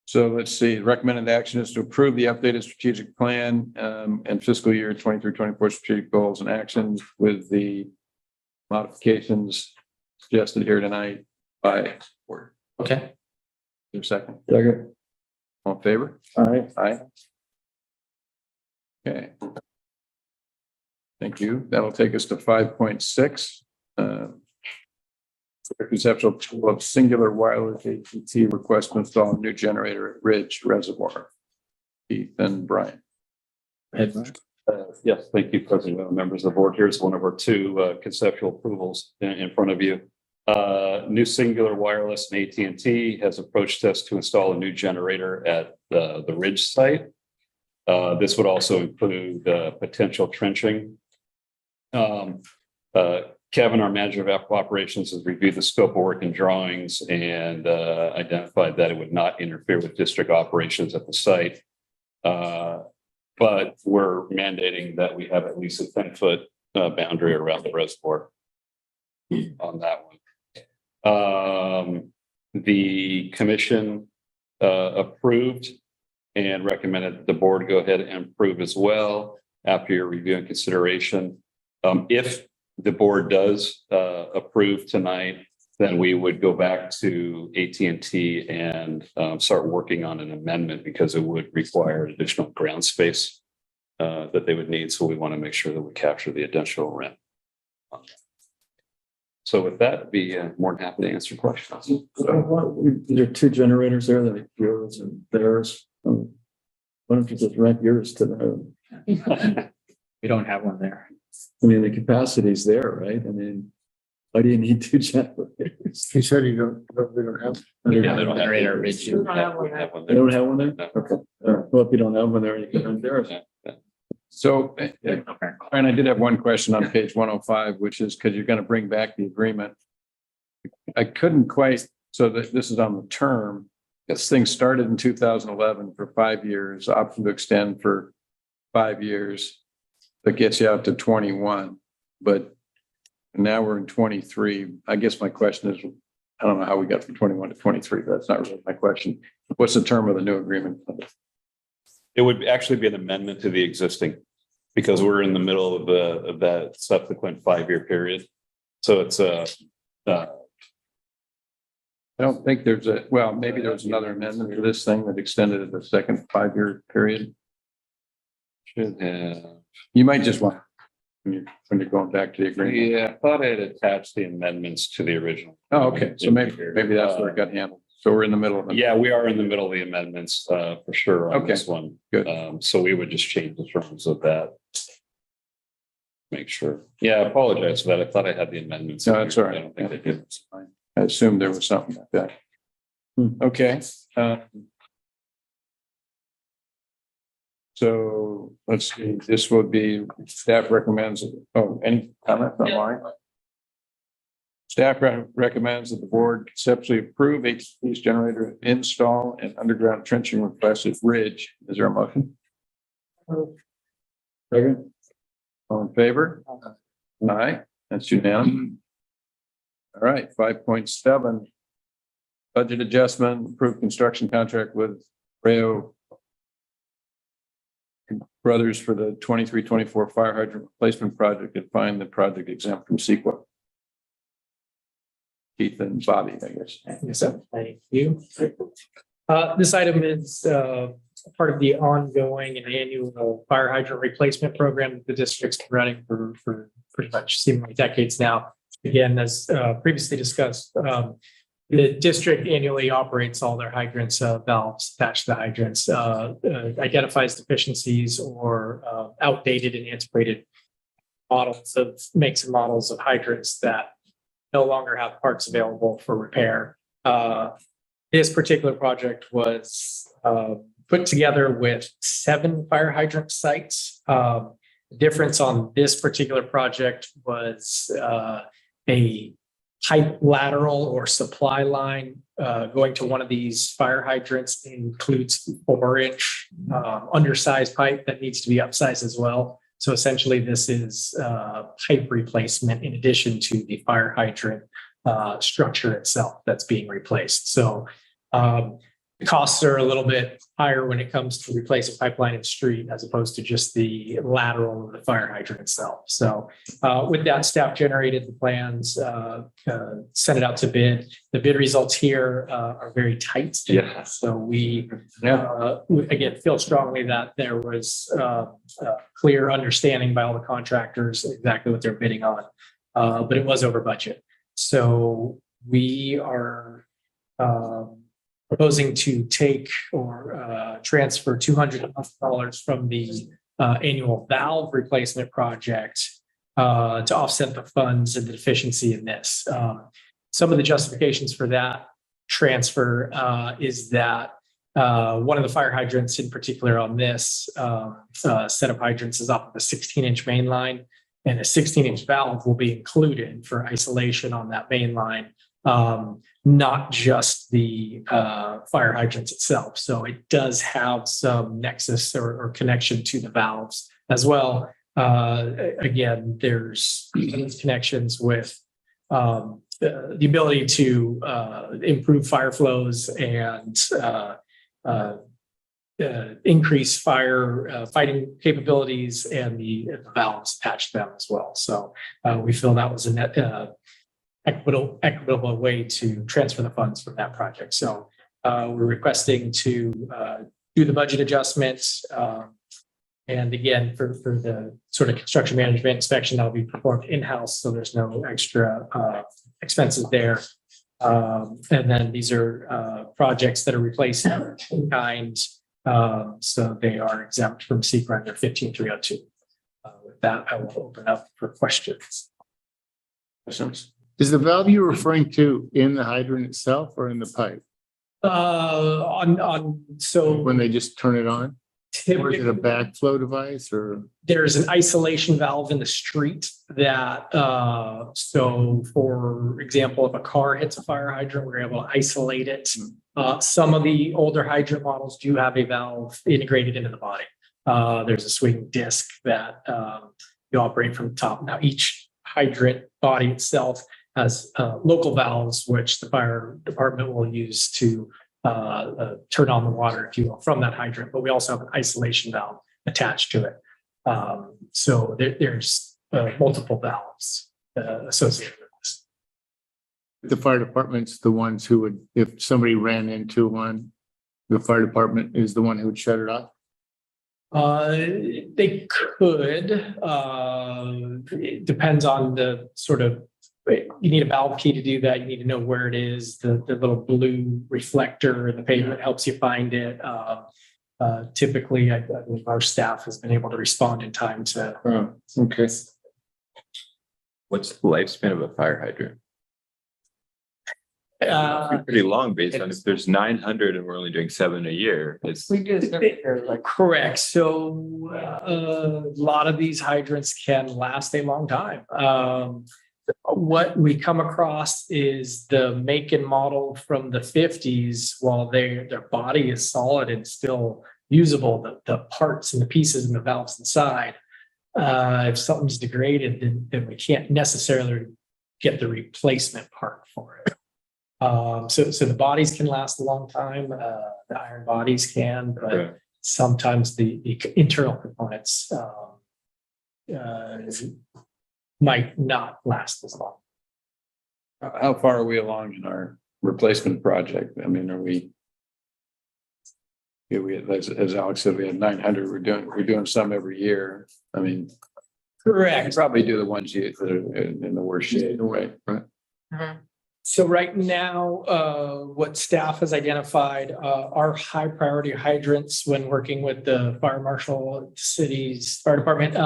So let's see, recommended action is to approve the updated strategic plan and fiscal year 23-24 strategic goals and actions with the modifications suggested here tonight by board. Okay. Your second, Second. all in favor? All right. Aye. Okay. Thank you. That'll take us to 5.6. Conceptual tool of singular wireless AT&T request to install a new generator at Ridge Reservoir. Keith and Brian. Yes, thank you, President, members of the board. Here's one of our two conceptual approvals in front of you. New Singular Wireless and AT&T has approached us to install a new generator at the Ridge site. This would also include potential trenching. Kevin, our manager of operations, has reviewed the scope of work and drawings and identified that it would not interfere with district operations at the site. But we're mandating that we have at least a 10-foot boundary around the reservoir on that one. The commission approved and recommended that the board go ahead and approve as well after your review and consideration. If the board does approve tonight, then we would go back to AT&T and start working on an amendment because it would require additional ground space that they would need. So we want to make sure that we capture the additional rent. So with that, I'd be more than happy to answer questions. There are two generators there, that are yours and theirs. Why don't you just rent yours to them? We don't have one there. I mean, the capacity's there, right? I mean, why do you need two generators? He said they don't have. Yeah, they don't have Generator Ridge. We don't have one They there. don't have one there? No. Okay. All right. Well, if you don't have one there, you can rent theirs. So, and I did have one question on page 105, which is because you're going to bring back the agreement. I couldn't quite, so that this is on the term. This thing started in 2011 for 5 years, option to extend for 5 years. That gets you out to 21, but now we're in 23. I guess my question is, I don't know how we got from 21 to 23, but that's not really my question. What's the term of the new agreement? It would actually be an amendment to the existing because we're in the middle of that subsequent 5-year period. So it's I don't think there's well, maybe there was another amendment to this thing that extended it the second 5-year period. should have. You might just want, when you're going back to the agreement. Yeah, I thought I had attached the amendments to the original. Oh, okay. So maybe that's where it got handled. So we're in the middle of it. Yeah, we are in the middle of the amendments for sure on Okay. this one. Good. So we would just change the terms of that. Make sure. Yeah, I apologize for that. I thought I had the amendments. No, that's all right. I don't think I did. I assumed there was something like that. Okay. So let's see, this would be, staff recommends, oh, any comments online? Staff recommends that the board conceptually approve HP's generator install and underground trenching request at Ridge. Is there a motion? Second. All in favor? Aye, that's unanimous. All right, 5.7. Budget adjustment, approved construction contract with Rayo Brothers for the 23-24 fire hydrant replacement project and find the project exempt from CEQA. Keith and Bobby, I guess. Yes, sir. Thank you. This item is part of the ongoing and annual fire hydrant replacement program that the district's been running for pretty much seemingly decades now. Again, as previously discussed, the district annually operates all their hydrants, valves attached to the hydrants, identifies deficiencies or outdated and antiquated models of makes and models of hydrants that no longer have parts available for repair. This particular project was put together with 7 fire hydrant sites. The difference on this particular project was a pipe lateral or supply line going to one of these fire hydrants includes 4-inch undersized pipe that needs to be upsized as well. So essentially this is pipe replacement in addition to the fire hydrant structure itself that's being replaced. So the costs are a little bit higher when it comes to replace a pipeline in the street as opposed to just the lateral of the fire hydrant itself. So with that, staff generated the plans, sent it out to bid. The bid results here are very tight. Yeah. So we again feel strongly that there was clear understanding by all the contractors exactly what they're bidding on, but it was over budget. So we are proposing to take or transfer $200,000 from the annual valve replacement project to offset the funds and the deficiency in this. Some of the justifications for that transfer is that one of the fire hydrants in particular on this set of hydrants is off of a 16-inch main line, and a 16-inch valve will be included for isolation on that main line. Not just the fire hydrants itself. So it does have some nexus or connection to the valves as well. Again, there's connections with the ability to improve fire flows and increase fire fighting capabilities and the valves attached to them as well. So we feel that was a net equitable way to transfer the funds from that project. So we're requesting to do the budget adjustments. And again, for the sort of construction management inspection, that'll be performed in-house. So there's no extra expenses there. And then these are projects that are replacing in kind. So they are exempt from SECRA under 15302. With that, I will open up for questions. Questions? Is the valve you're referring to in the hydrant itself or in the pipe? So When they just turn it on? Or is it a backflow device or? there's an isolation valve in the street that, so for example, if a car hits a fire hydrant, we're able to isolate it. Some of the older hydrant models do have a valve integrated into the body. There's a swing disc that you operate from the top. Now, each hydrant body itself has local valves, which the fire department will use to turn on the water, if you will, from that hydrant. But we also have an isolation valve attached to it. So there's multiple valves associated with this. The fire department's the ones who would, if somebody ran into one, the fire department is the one who would shut it off? They could. It depends on the sort of, you need a valve key to do that. You need to know where it is. The little blue reflector in the pavement helps you find it. Typically, I believe our staff has been able to respond in time to. Okay. What's the lifespan of a fire hydrant? Pretty long based on if there's 900 and we're only doing 7 a year. It's We do this every year, like, Correct. So a lot of these hydrants can last a long time. What we come across is the make and model from the 50s, while their body is solid and still usable, the parts and the pieces and the valves inside. If something's degraded, then we can't necessarily get the replacement part for it. So the bodies can last a long time. The iron bodies can, but Okay. sometimes the internal components might not last as long. How far are we along in our replacement project? I mean, are we? Yeah, as Alex said, we had 900. We're doing some every year. I mean, you Correct. probably do the ones that are in the worst shape, right? So right now, what staff has identified are high priority hydrants when working with the fire marshal, city's fire department.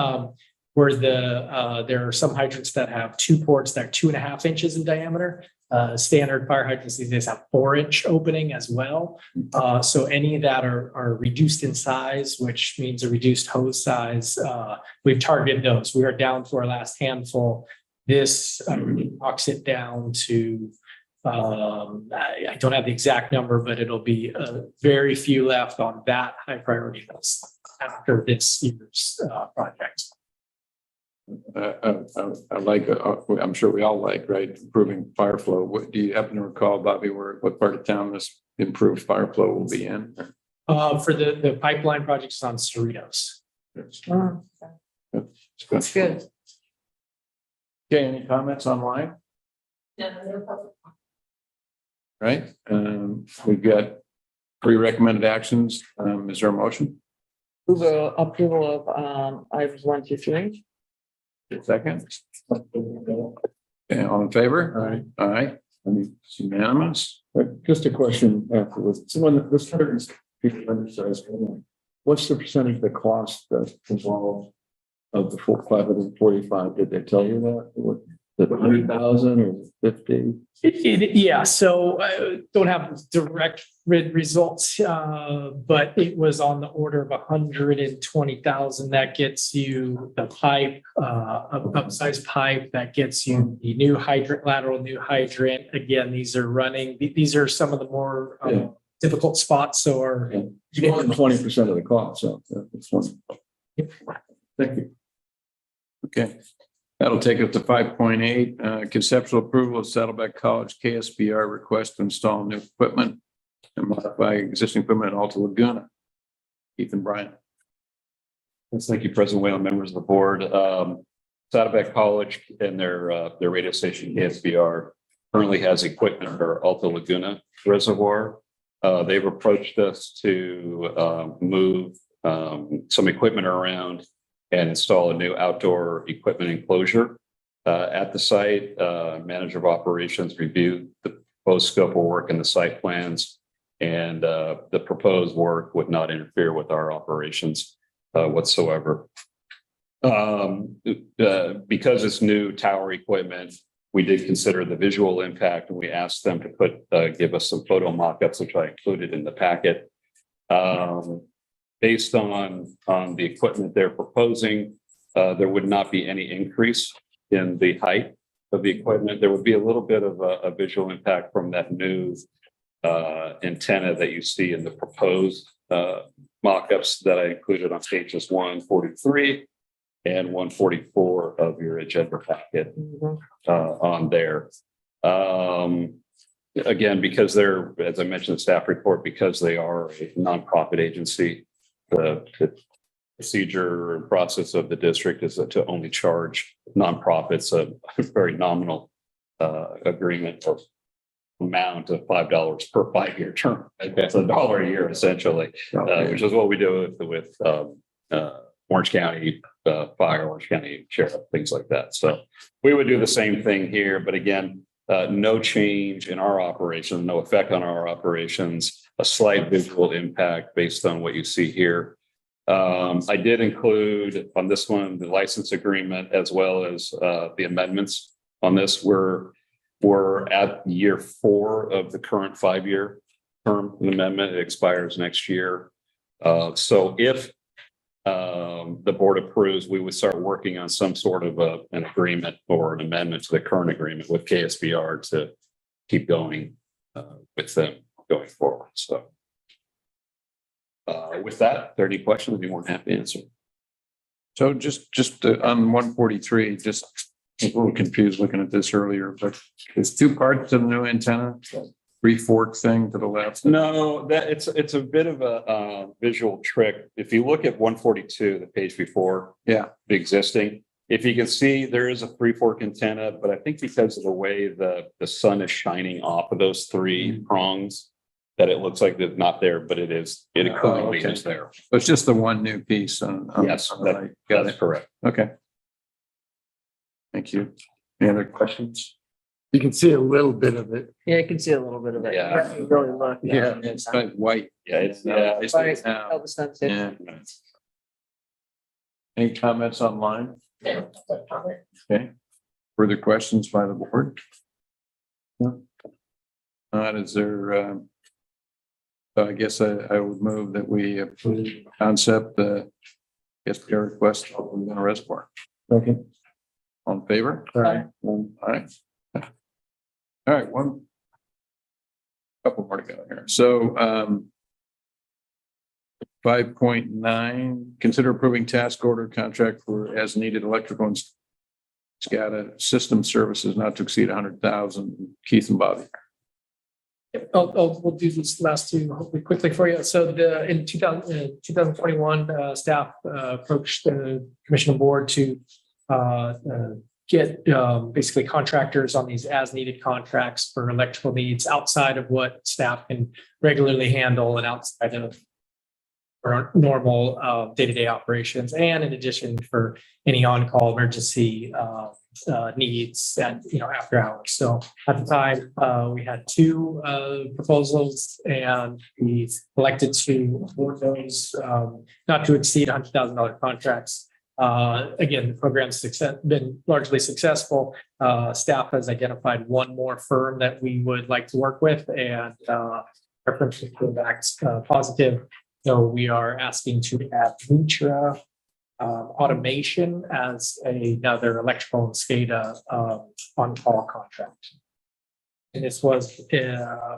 Where there are some hydrants that have 2 ports that are 2.5 inches in diameter. Standard fire hydrants these days have 4-inch opening as well. So any that are reduced in size, which means a reduced hose size, we've targeted those. We are down to our last handful. This knocks it down to, I don't have the exact number, but it'll be very few left on that high priority list after this year's project. I like, I'm sure we all like, right, improving fire flow. What do you happen to recall, Bobby, what part of town this improved fire flow will be in? For the pipeline projects on Cerritos. that's good. Okay, any comments online? Right, we've got 3 recommended actions. Is there a motion? Approval of items 1 through 3. Second? Okay, all in favor? Aye. It's unanimous. But just a question afterwards. So when this certain people undersize, what's the percentage of the cost that's involved of the 545? Did they tell you that? What, is it 100,000 or 50? Yeah, so I don't have direct results, but it was on the order of 120,000. That gets you the pipe, upsized pipe. That gets you the new hydrant, lateral new hydrant. Again, these are running. These are some of the more difficult spots. Or More than 20% of the cost. So that's one. Thank you. Okay, that'll take us to 5.8, conceptual approval of Saddleback College KSBR request to install new equipment and modify existing equipment at Alta Laguna. Keith and Brian. Yes, thank you, President Whalen, members of the board. Saddleback College and their radio station KSBR currently has equipment for Alta Laguna Reservoir. They've approached us to move some equipment around and install a new outdoor equipment enclosure at the site. Manager of operations reviewed the proposed scope of work and the site plans, and the proposed work would not interfere with our operations whatsoever. Because it's new tower equipment, we did consider the visual impact, and we asked them to give us some photo mock-ups, which I included in the packet. Based on the equipment they're proposing, there would not be any increase in the height of the equipment. There would be a little bit of a visual impact from that new antenna that you see in the proposed mock-ups that I included on pages 143 and 144 of your agenda packet on there. Again, because they're, as I mentioned, the staff report, because they are a nonprofit agency, the procedure and process of the district is to only charge nonprofits a very nominal agreement or amount of $5 per 5-year term. That's $1 a year essentially, which is what we do with Orange County Fire, Orange County Sheriff, things like that. So we would do the same thing here, but again, no change in our operation, no effect on our operations, a slight visual impact based on what you see here. I did include on this one the license agreement as well as the amendments on this. We're We're at year 4 of the current 5-year term of the amendment. It expires next year. So if the board approves, we would start working on some sort of an agreement or an amendment to the current agreement with KSBR to keep going with them going forward. So with that, if there are any questions, I'd be more than happy to answer. So just on 143, just a little confused looking at this earlier, but there's 2 parts to the new antenna, 3-fork thing to the left. No, that it's a bit of a visual trick. If you look at 142, the page before, Yeah. the existing, if you can see, there is a 3-fork antenna, but I think because of the way the sun is shining off of those 3 prongs, that it looks like it's not there, but it is. It currently okay. is there. So it's just the one new piece on. Yes, on the right. Got that's it. correct. Okay. Thank you. Any other questions? You can see a little bit of it. Yeah, you can see a little bit of it. Yeah. If you really look. Yeah. It's kind of white. Yeah, it's Right, now. tell the sunset. Yeah. Any comments online? Okay. Further questions by the board? No. Is there, so I guess I would move that we approve the concept, SPR request of the reservoir. Okay. On favor? All right. All right. All right, one. Couple more to go here. So, 5.9, consider approving task order contract for as needed electrical and SCADA system services not to exceed 100,000. Keith and Bobby. We'll do these last 2 hopefully quickly for you. So in 2021, staff approached the commission board to get basically contractors on these as needed contracts for electrical needs outside of what staff can regularly handle and outside of our normal day-to-day operations, and in addition for any on-call emergency needs at after hours. So at the time, we had 2 proposals, and we elected to award those not to exceed $100,000 contracts. Again, the program's been largely successful. Staff has identified 1 more firm that we would like to work with, and our firm came back positive. So we are asking to add Lutra Automation as another electrical and SCADA on-call contract. And this was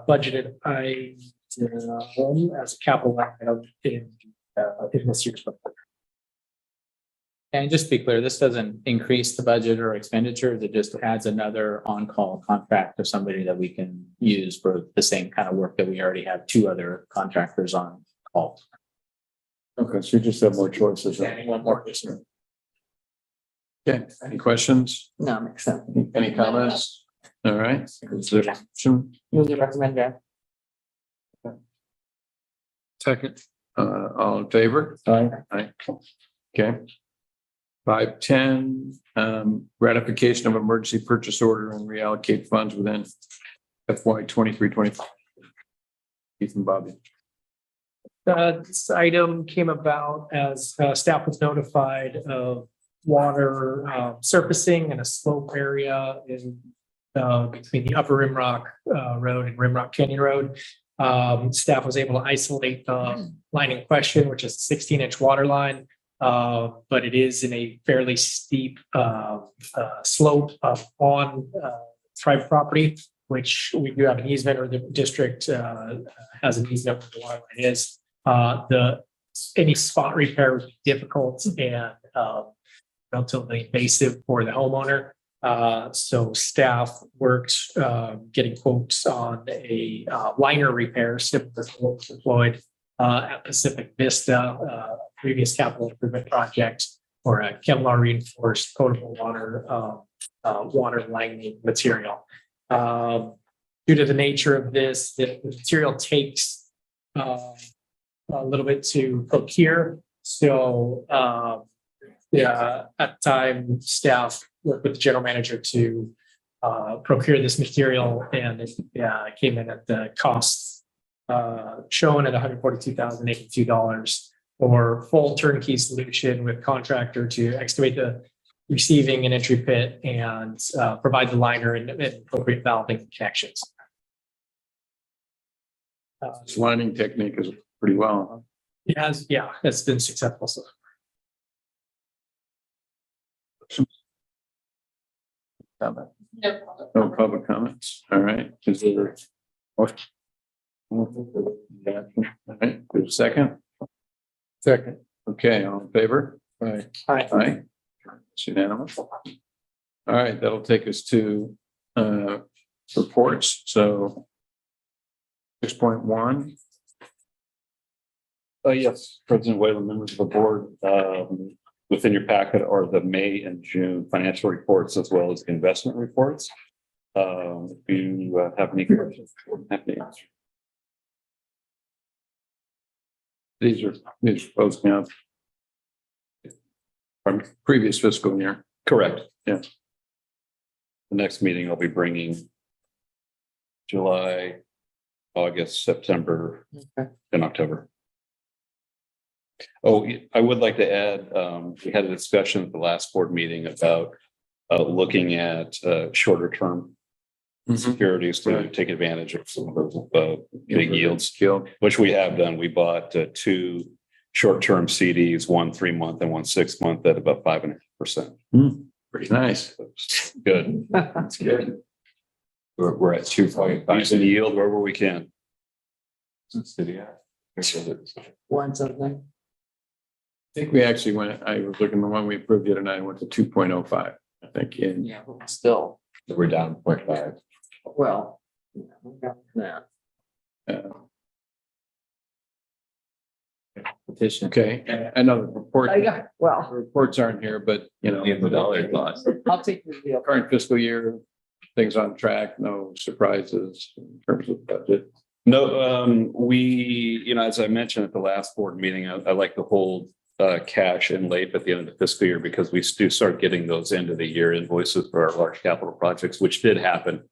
budgeted as a capital item in this year's budget. And just to be clear, this doesn't increase the budget or expenditures. It just adds another on-call contract of somebody that we can use for the same kind of work that we already have 2 other contractors on call. Okay, so you just have more choices. Adding 1 more person. Okay, any questions? No, makes sense. Any comments? All right. Is there a motion? Move to recommend that. Second. All in favor? Aye. Okay. 5.10, ratification of emergency purchase order and reallocate funds within FY 23-25. Keith and Bobby. This item came about as staff was notified of water surfacing in a slope area in between the Upper Rimrock Road and Rimrock Canyon Road. Staff was able to isolate the line in question, which is a 16-inch water line, but it is in a fairly steep slope on private property, which we do have an easement, or the district has an easement where the water line is. Any spot repair would be difficult and relatively invasive for the homeowner. So staff worked getting quotes on a liner repair, similar to what was deployed at Pacific Vista, previous capital improvement project, or a Kevlar reinforced potable water lining material. Due to the nature of this, the material takes a little bit to procure. So at the time, staff worked with the general manager to procure this material, and it came in at the costs shown at $142,082 for full turnkey solution with contractor to excavate the receiving and entry pit and provide the liner and appropriate valving connections. This lining technique is pretty well. It has, yeah, it's been successful. So Comment. No public No comment. public comments. All right. Is there? All right, there's a second. Second. Okay, all in favor? Right. Aye. It's unanimous. All right, that'll take us to reports. So 6.1. Yes, President Whalen, members of the board, within your packet are the May and June financial reports as well as investment reports. If you have any questions, I'm happy to answer. These are closing out from previous fiscal year. Correct. Yeah. The next meeting I'll be bringing July, August, September, and October. Oh, I would like to add, we had a discussion at the last board meeting about looking at shorter term securities to take advantage of some of those big yields, which we have done. We bought 2 short-term CDs, one 3-month and one 6-month at about 5.5%. Pretty nice. Good. That's good. We're at 2.5 using yield wherever we can. One something. I think we actually went, I was looking, the one we approved the other night, went to 2.05, I think. In Yeah, but still, We're down 0.5. well, yeah, we got that. petition. Okay, I know the report, I got, well, reports aren't here, but you know, I'll take the deal. current fiscal year, things on track, no surprises in terms of budget. No, we, as I mentioned at the last board meeting, I like to hold cash in late at the end of the fiscal year because we do start getting those end of the year invoices for our large capital projects, which did happen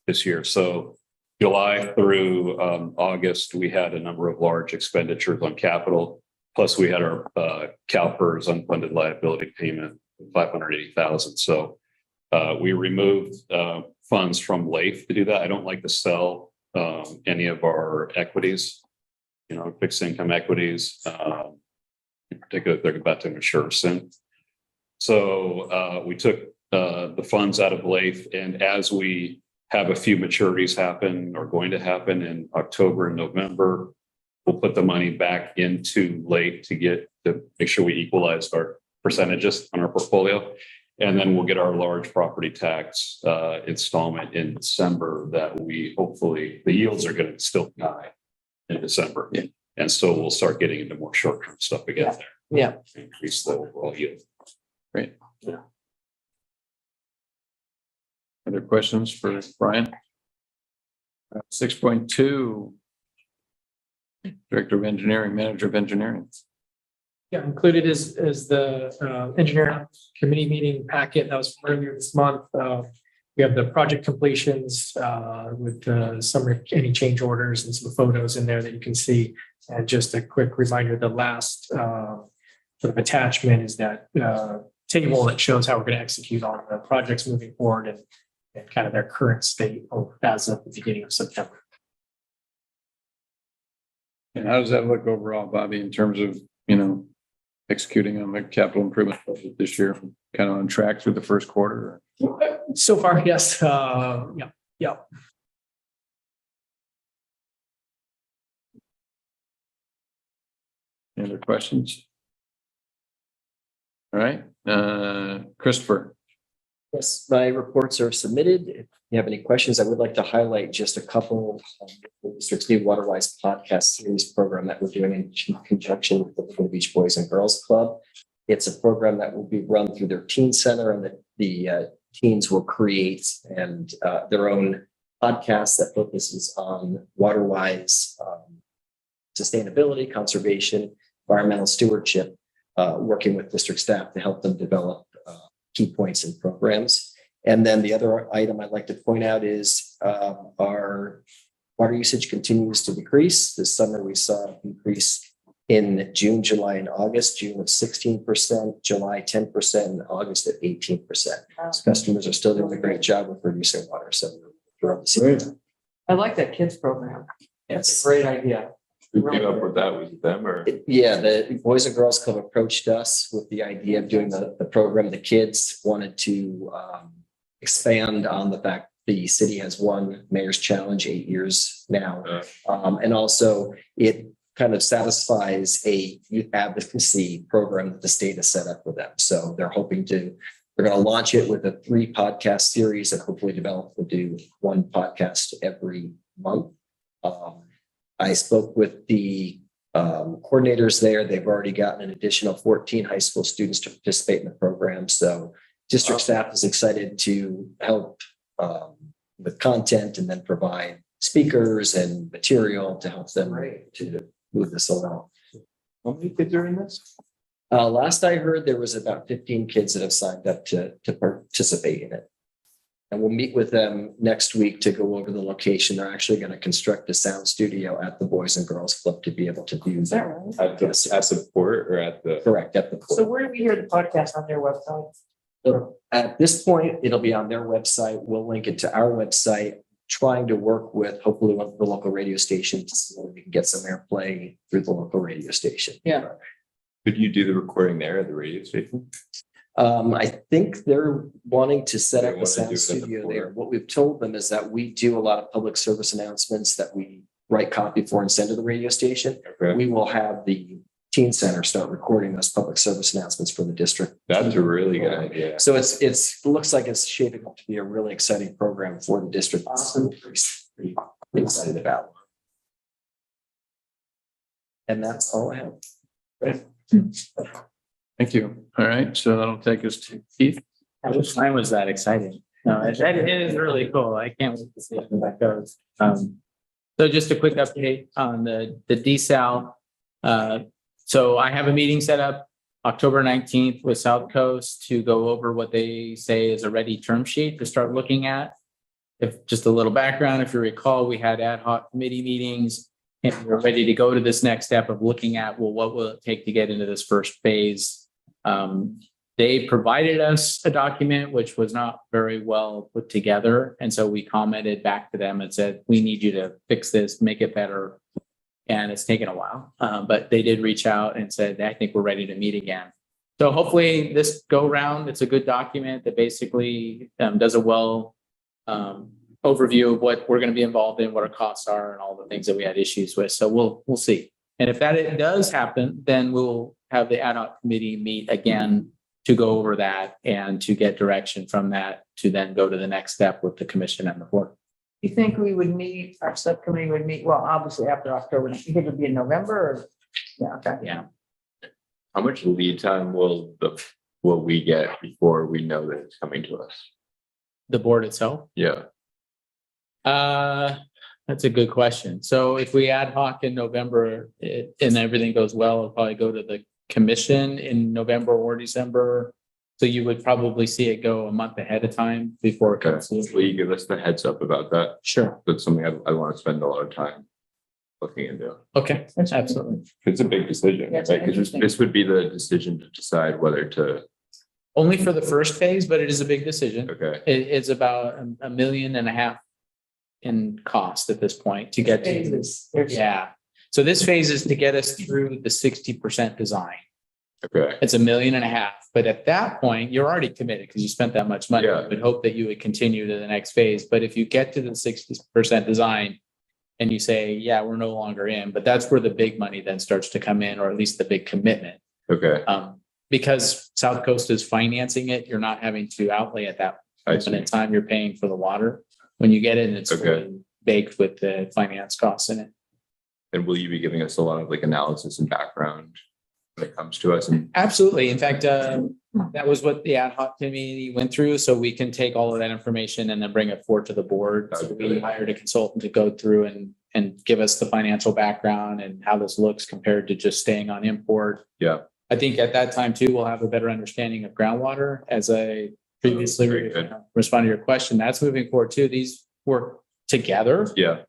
this year. So July through August, we had a number of large expenditures on capital. Plus we had our CalPERS unfunded liability payment, $580,000. So we removed funds from LAIF to do that. I don't like to sell any of our equities, fixed income equities. In particular, they're about to mature soon. So we took the funds out of LAIF, and as we have a few maturities happen or going to happen in October and November, we'll put the money back into LAIF to make sure we equalize our percentages on our portfolio. And then we'll get our large property tax installment in December that we hopefully, the yields are going to still be high in December. Yeah. And so we'll start getting into more short-term stuff again there. Yeah. Increase the overall yield. Great. Yeah. Other questions for Brian? 6.2. Director of Engineering, Manager of Engineering. yeah, included is the engineering committee meeting packet that was from earlier this month. We have the project completions with the summary, any change orders and some photos in there that you can see. And just a quick reminder, the last sort of attachment is that table that shows how we're going to execute on the projects moving forward and kind of their current state as of the beginning of September. And how does that look overall, Bobby, in terms of, executing on the capital improvement budget this year? Kind of on track through the first quarter? So far, yes. Yeah. Any other questions? All right, Christopher. Yes, my reports are submitted. If you have any questions, I would like to highlight just a couple of the district's new Waterwise podcast series program that we're doing in conjunction with the Laguna Beach Boys and Girls Club. It's a program that will be run through their teen center, and the teens will create their own podcast that focuses on waterwise sustainability, conservation, environmental stewardship, working with district staff to help them develop key points and programs. And then the other item I'd like to point out is our water usage continues to decrease. This summer we saw an increase in June, July, and August. June was 16%, July 10%, and August at 18%. So customers are still doing a great job with reducing water. So we're Great. I like that kids program. It's Yes. a great idea. Who came up with that? Was it them or? Yeah, the Boys and Girls Club approached us with the idea of doing the program. The kids wanted to expand on the fact the city has won Mayor's Challenge 8 years now. And also it kind of satisfies a youth advocacy program that the state has set up for them. So they're going to launch it with a 3-podcast series and hopefully develop to do 1 podcast every month. I spoke with the coordinators there. They've already gotten an additional 14 high school students to participate in the program. So district staff is excited to help with content and then provide speakers and material to help them to move this along. How many kids are in this? Last I heard, there was about 15 kids that have signed up to participate in it. And we'll meet with them next week to go over the location. They're actually going to construct a sound studio at the Boys and Girls Club to be able to do Is that right? At the port or at the? Correct, at the So where do we hear the podcast on their website? So at this point, it'll be on their website. We'll link it to our website, trying to work with hopefully one of the local radio stations so that we can get some airplay through the local radio station. Yeah. Could you do the recording there at the radio station? I think they're wanting to set They up a wanna do sound it at the studio port. there. What we've told them is that we do a lot of public service announcements that we write copy for and send to the radio station. Okay, We will have the teen center start recording those public service announcements for the district. that's a really good idea. So it looks like it's shaping up to be a really exciting program for the district. Awesome. Pretty excited about. And that's all I have. Thank you. All right, so that'll take us to Keith. I wish mine was that exciting. No, it is really cool. I can't wait to see how that goes. So just a quick update on the desal. So I have a meeting set up October 19th with South Coast to go over what they say is a ready term sheet to start looking at. If just a little background, if you recall, we had ad hoc committee meetings and we're ready to go to this next step of looking at, well, what will it take to get into this first phase? They provided us a document which was not very well put together. And so we commented back to them and said, we need you to fix this, make it better. And it's taken a while, but they did reach out and said, I think we're ready to meet again. So hopefully this go round, it's a good document that basically does a well overview of what we're going to be involved in, what our costs are and all the things that we had issues with. So we'll see. And if that does happen, then we'll have the ad hoc committee meet again to go over that and to get direction from that to then go to the next step with the commission and the board. You think we would meet, our subcommittee would meet, well, obviously after October, you think it'd be in November or? Yeah, okay. Yeah. How much lead time will we get before we know that it's coming to us? The board itself? Yeah, That's a good question. So if we ad hoc in November and everything goes well, it'll probably go to the commission in November or December. So you would probably see it go a month ahead of time before it okay. comes. Will you give us the heads up about that? Sure. That's something I want to spend a lot of time looking into. Okay, absolutely. It's a big decision, That's right? Because interesting. this would be the decision to decide whether to, Only for the first phase, but it is a big decision. okay, It's about $1.5 million in cost at this point to get to. Phases. Yeah. So this phase is to get us through the 60% design. okay, It's $1.5 million. But at that point, you're already committed because you spent that much money. Yeah. I would hope that you would continue to the next phase. But if you get to the 60% design and you say, yeah, we're no longer in, but that's where the big money then starts to come in, or at least the big commitment. okay. Because South Coast is financing it, you're not having to outlay at that I moment see. in time. You're paying for the water. When you get it, it's Okay. fully baked with the finance costs in it. And will you be giving us a lot of like analysis and background when it comes to us? And Absolutely. In fact, that was what the ad hoc committee went through. So we can take all of that information and then bring it forward to the board. So we hired a consultant to go through and give us the financial background and how this looks compared to just staying on import. yeah, I think at that time too, we'll have a better understanding of groundwater. As I previously Very good. responded to your question, that's moving forward too. These work together. yeah,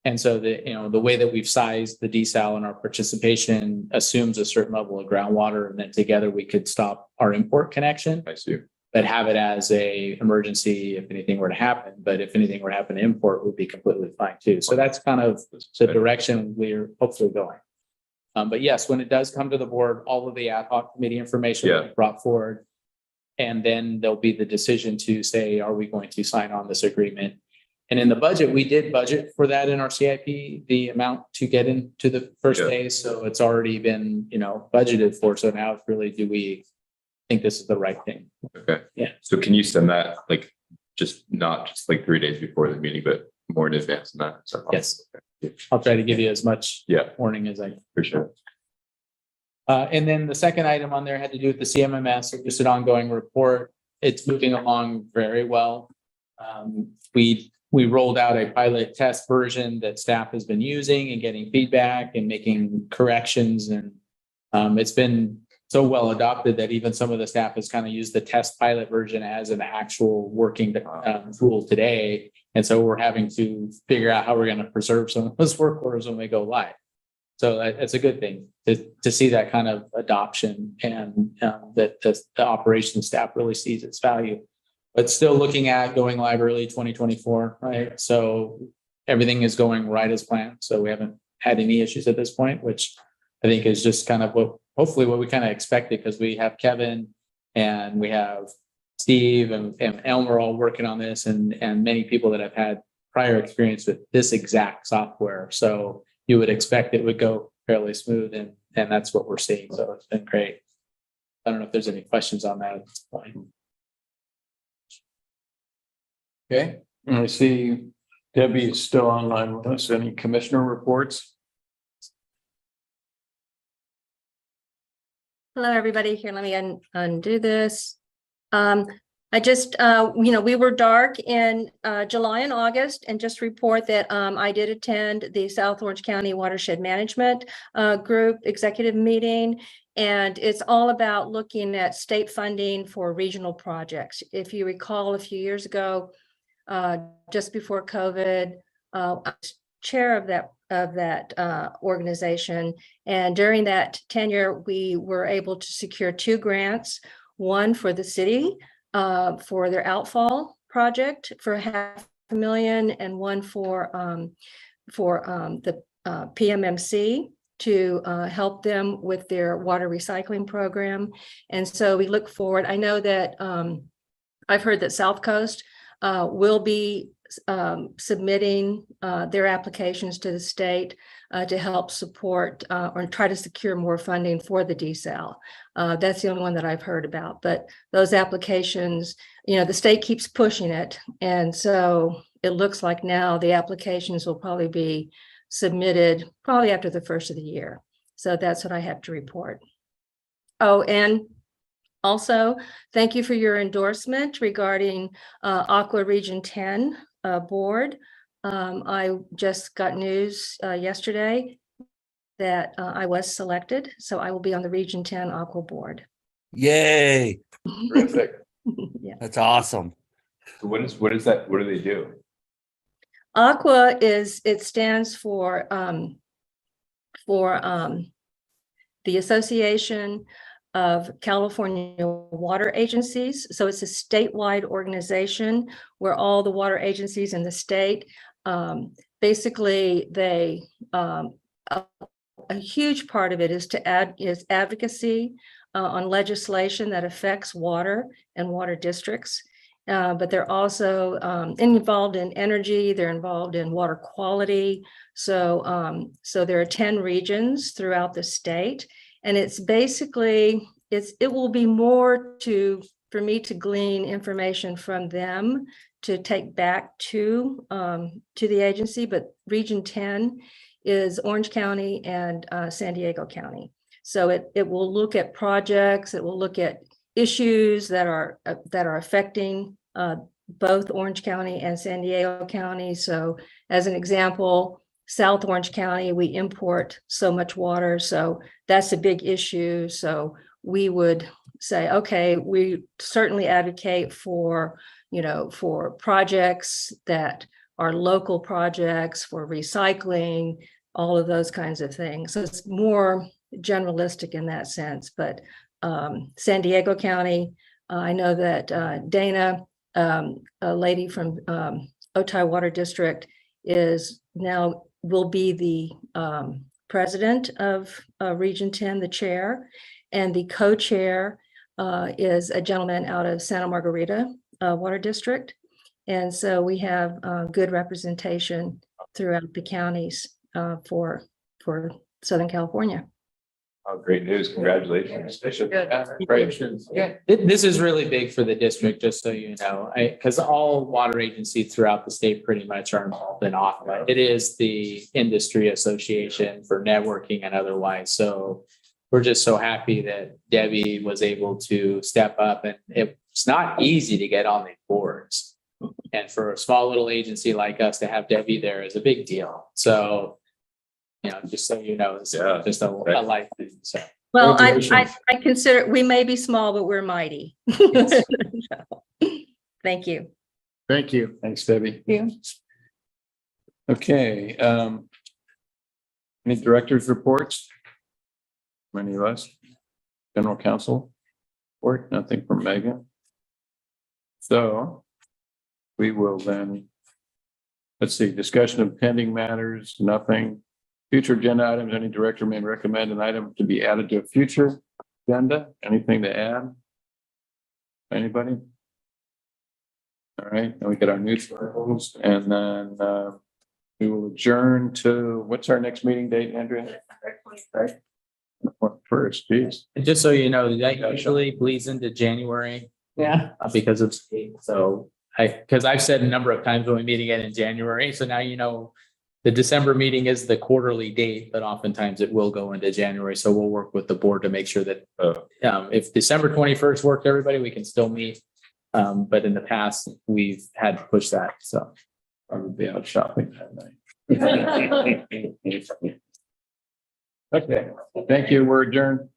And so the way that we've sized the desal and our participation assumes a certain level of groundwater, and then together we could stop our import connection. I see. But have it as a emergency if anything were to happen. But if anything were to happen, import would be completely fine too. So that's kind of the direction we're hopefully going. But yes, when it does come to the board, all of the ad hoc committee information will be brought forward. And then there'll be the decision to say, are we going to sign on this agreement? And in the budget, we did budget for that in our CIP, the amount to get into the first phase. So it's already been, budgeted for. So now it's really, do we think this is the right thing? Okay. Yeah. So can you send that not just like 3 days before the meeting, but more in advance than that? So Yes. I'll try to give you as much warning as I can. For sure. And then the second item on there had to do with the CMMS, so just an ongoing report. It's moving along very well. We rolled out a pilot test version that staff has been using and getting feedback and making corrections. And it's been so well adopted that even some of the staff has kind of used the test pilot version as an actual working tool today. And so we're having to figure out how we're going to preserve some of those work orders when we go live. So it's a good thing to see that kind of adoption, and that the operations staff really sees its value. But still looking at going live early 2024, right? So everything is going right as planned. So we haven't had any issues at this point, which I think is just kind of hopefully what we kind of expected, because we have Kevin and we have Steve and Elmer all working on this, and many people that have had prior experience with this exact software. So you would expect it would go fairly smooth, and that's what we're seeing. So it's been great. I don't know if there's any questions on that at this point. Okay, and I see Debbie is still online with us. Any commissioner reports? Hello, everybody. Here, let me undo this. I just, we were dark in July and August, and just report that I did attend the South Orange County Watershed Management Group executive meeting, and it's all about looking at state funding for regional projects. If you recall, a few years ago, just before COVID, I was chair of that organization, and during that tenure, we were able to secure 2 grants, one for the city for their outfall project for $500,000, and one for the PMMC to help them with their water recycling program. And so we look forward. I know that I've heard that South Coast will be submitting their applications to the state to help support or try to secure more funding for the desal. That's the only one that I've heard about, but those applications, the state keeps pushing it. And so it looks like now the applications will probably be submitted probably after the first of the year. So that's what I have to report. Oh, and also, thank you for your endorsement regarding Aqua Region 10 board. I just got news yesterday that I was selected, so I will be on the Region 10 Aqua board. Yay! Terrific. Yeah. That's awesome. So what is that? What do they do? Aqua stands for the Association of California Water Agencies. So it's a statewide organization where all the water agencies in the state, basically they, a huge part of it is advocacy on legislation that affects water and water districts. But they're also involved in energy, they're involved in water quality. So there are 10 regions throughout the state. And it's basically, it will be more for me to glean information from them to take back to the agency. But Region 10 is Orange County and San Diego County. So it will look at projects, it will look at issues that are affecting both Orange County and San Diego County. So as an example, South Orange County, we import so much water, so that's a big issue. So we would say, okay, we certainly advocate for projects that our local projects for recycling, all of those kinds of things. So it's more generalistic in that sense, but San Diego County, I know that Dana, a lady from Otay Water District, will be the president of Region 10, the chair, and the co-chair is a gentleman out of Santa Margarita Water District. And so we have good representation throughout the counties for Southern California. Oh, great news. Congratulations. This is really big for the district, just so you know, because all water agencies throughout the state pretty much are involved in AQUA. It is the industry association for networking and otherwise. So we're just so happy that Debbie was able to step up, and it's not easy to get on these boards. And for a small little agency like us to have Debbie there is a big deal. So, you know, just so you know, it's just a life thing. So. Well, I consider we may be small, but we're mighty. Thank you. Thank you. Thanks, Debbie. Yeah. Okay. Any directors' reports? Any of us? General counsel report? Nothing from Megan. So we will then, let's see, discussion of pending matters, nothing. Future agenda items, any director may recommend an item to be added to a future agenda. Anything to add? Anybody? All right, then we get our news articles, and then we will adjourn to, what's our next meeting date, Andrea? First, geez. And just so you know, that usually bleeds into January. Yeah. Because of state. So because I've said a number of times when we meet again in January. So now you know the December meeting is the quarterly date, but oftentimes it will go into January. So we'll work with the board to make sure that if December 21st worked, everybody, we can still meet. But in the past, we've had to push that. So Probably out shopping that night. Okay, thank you. We're adjourned.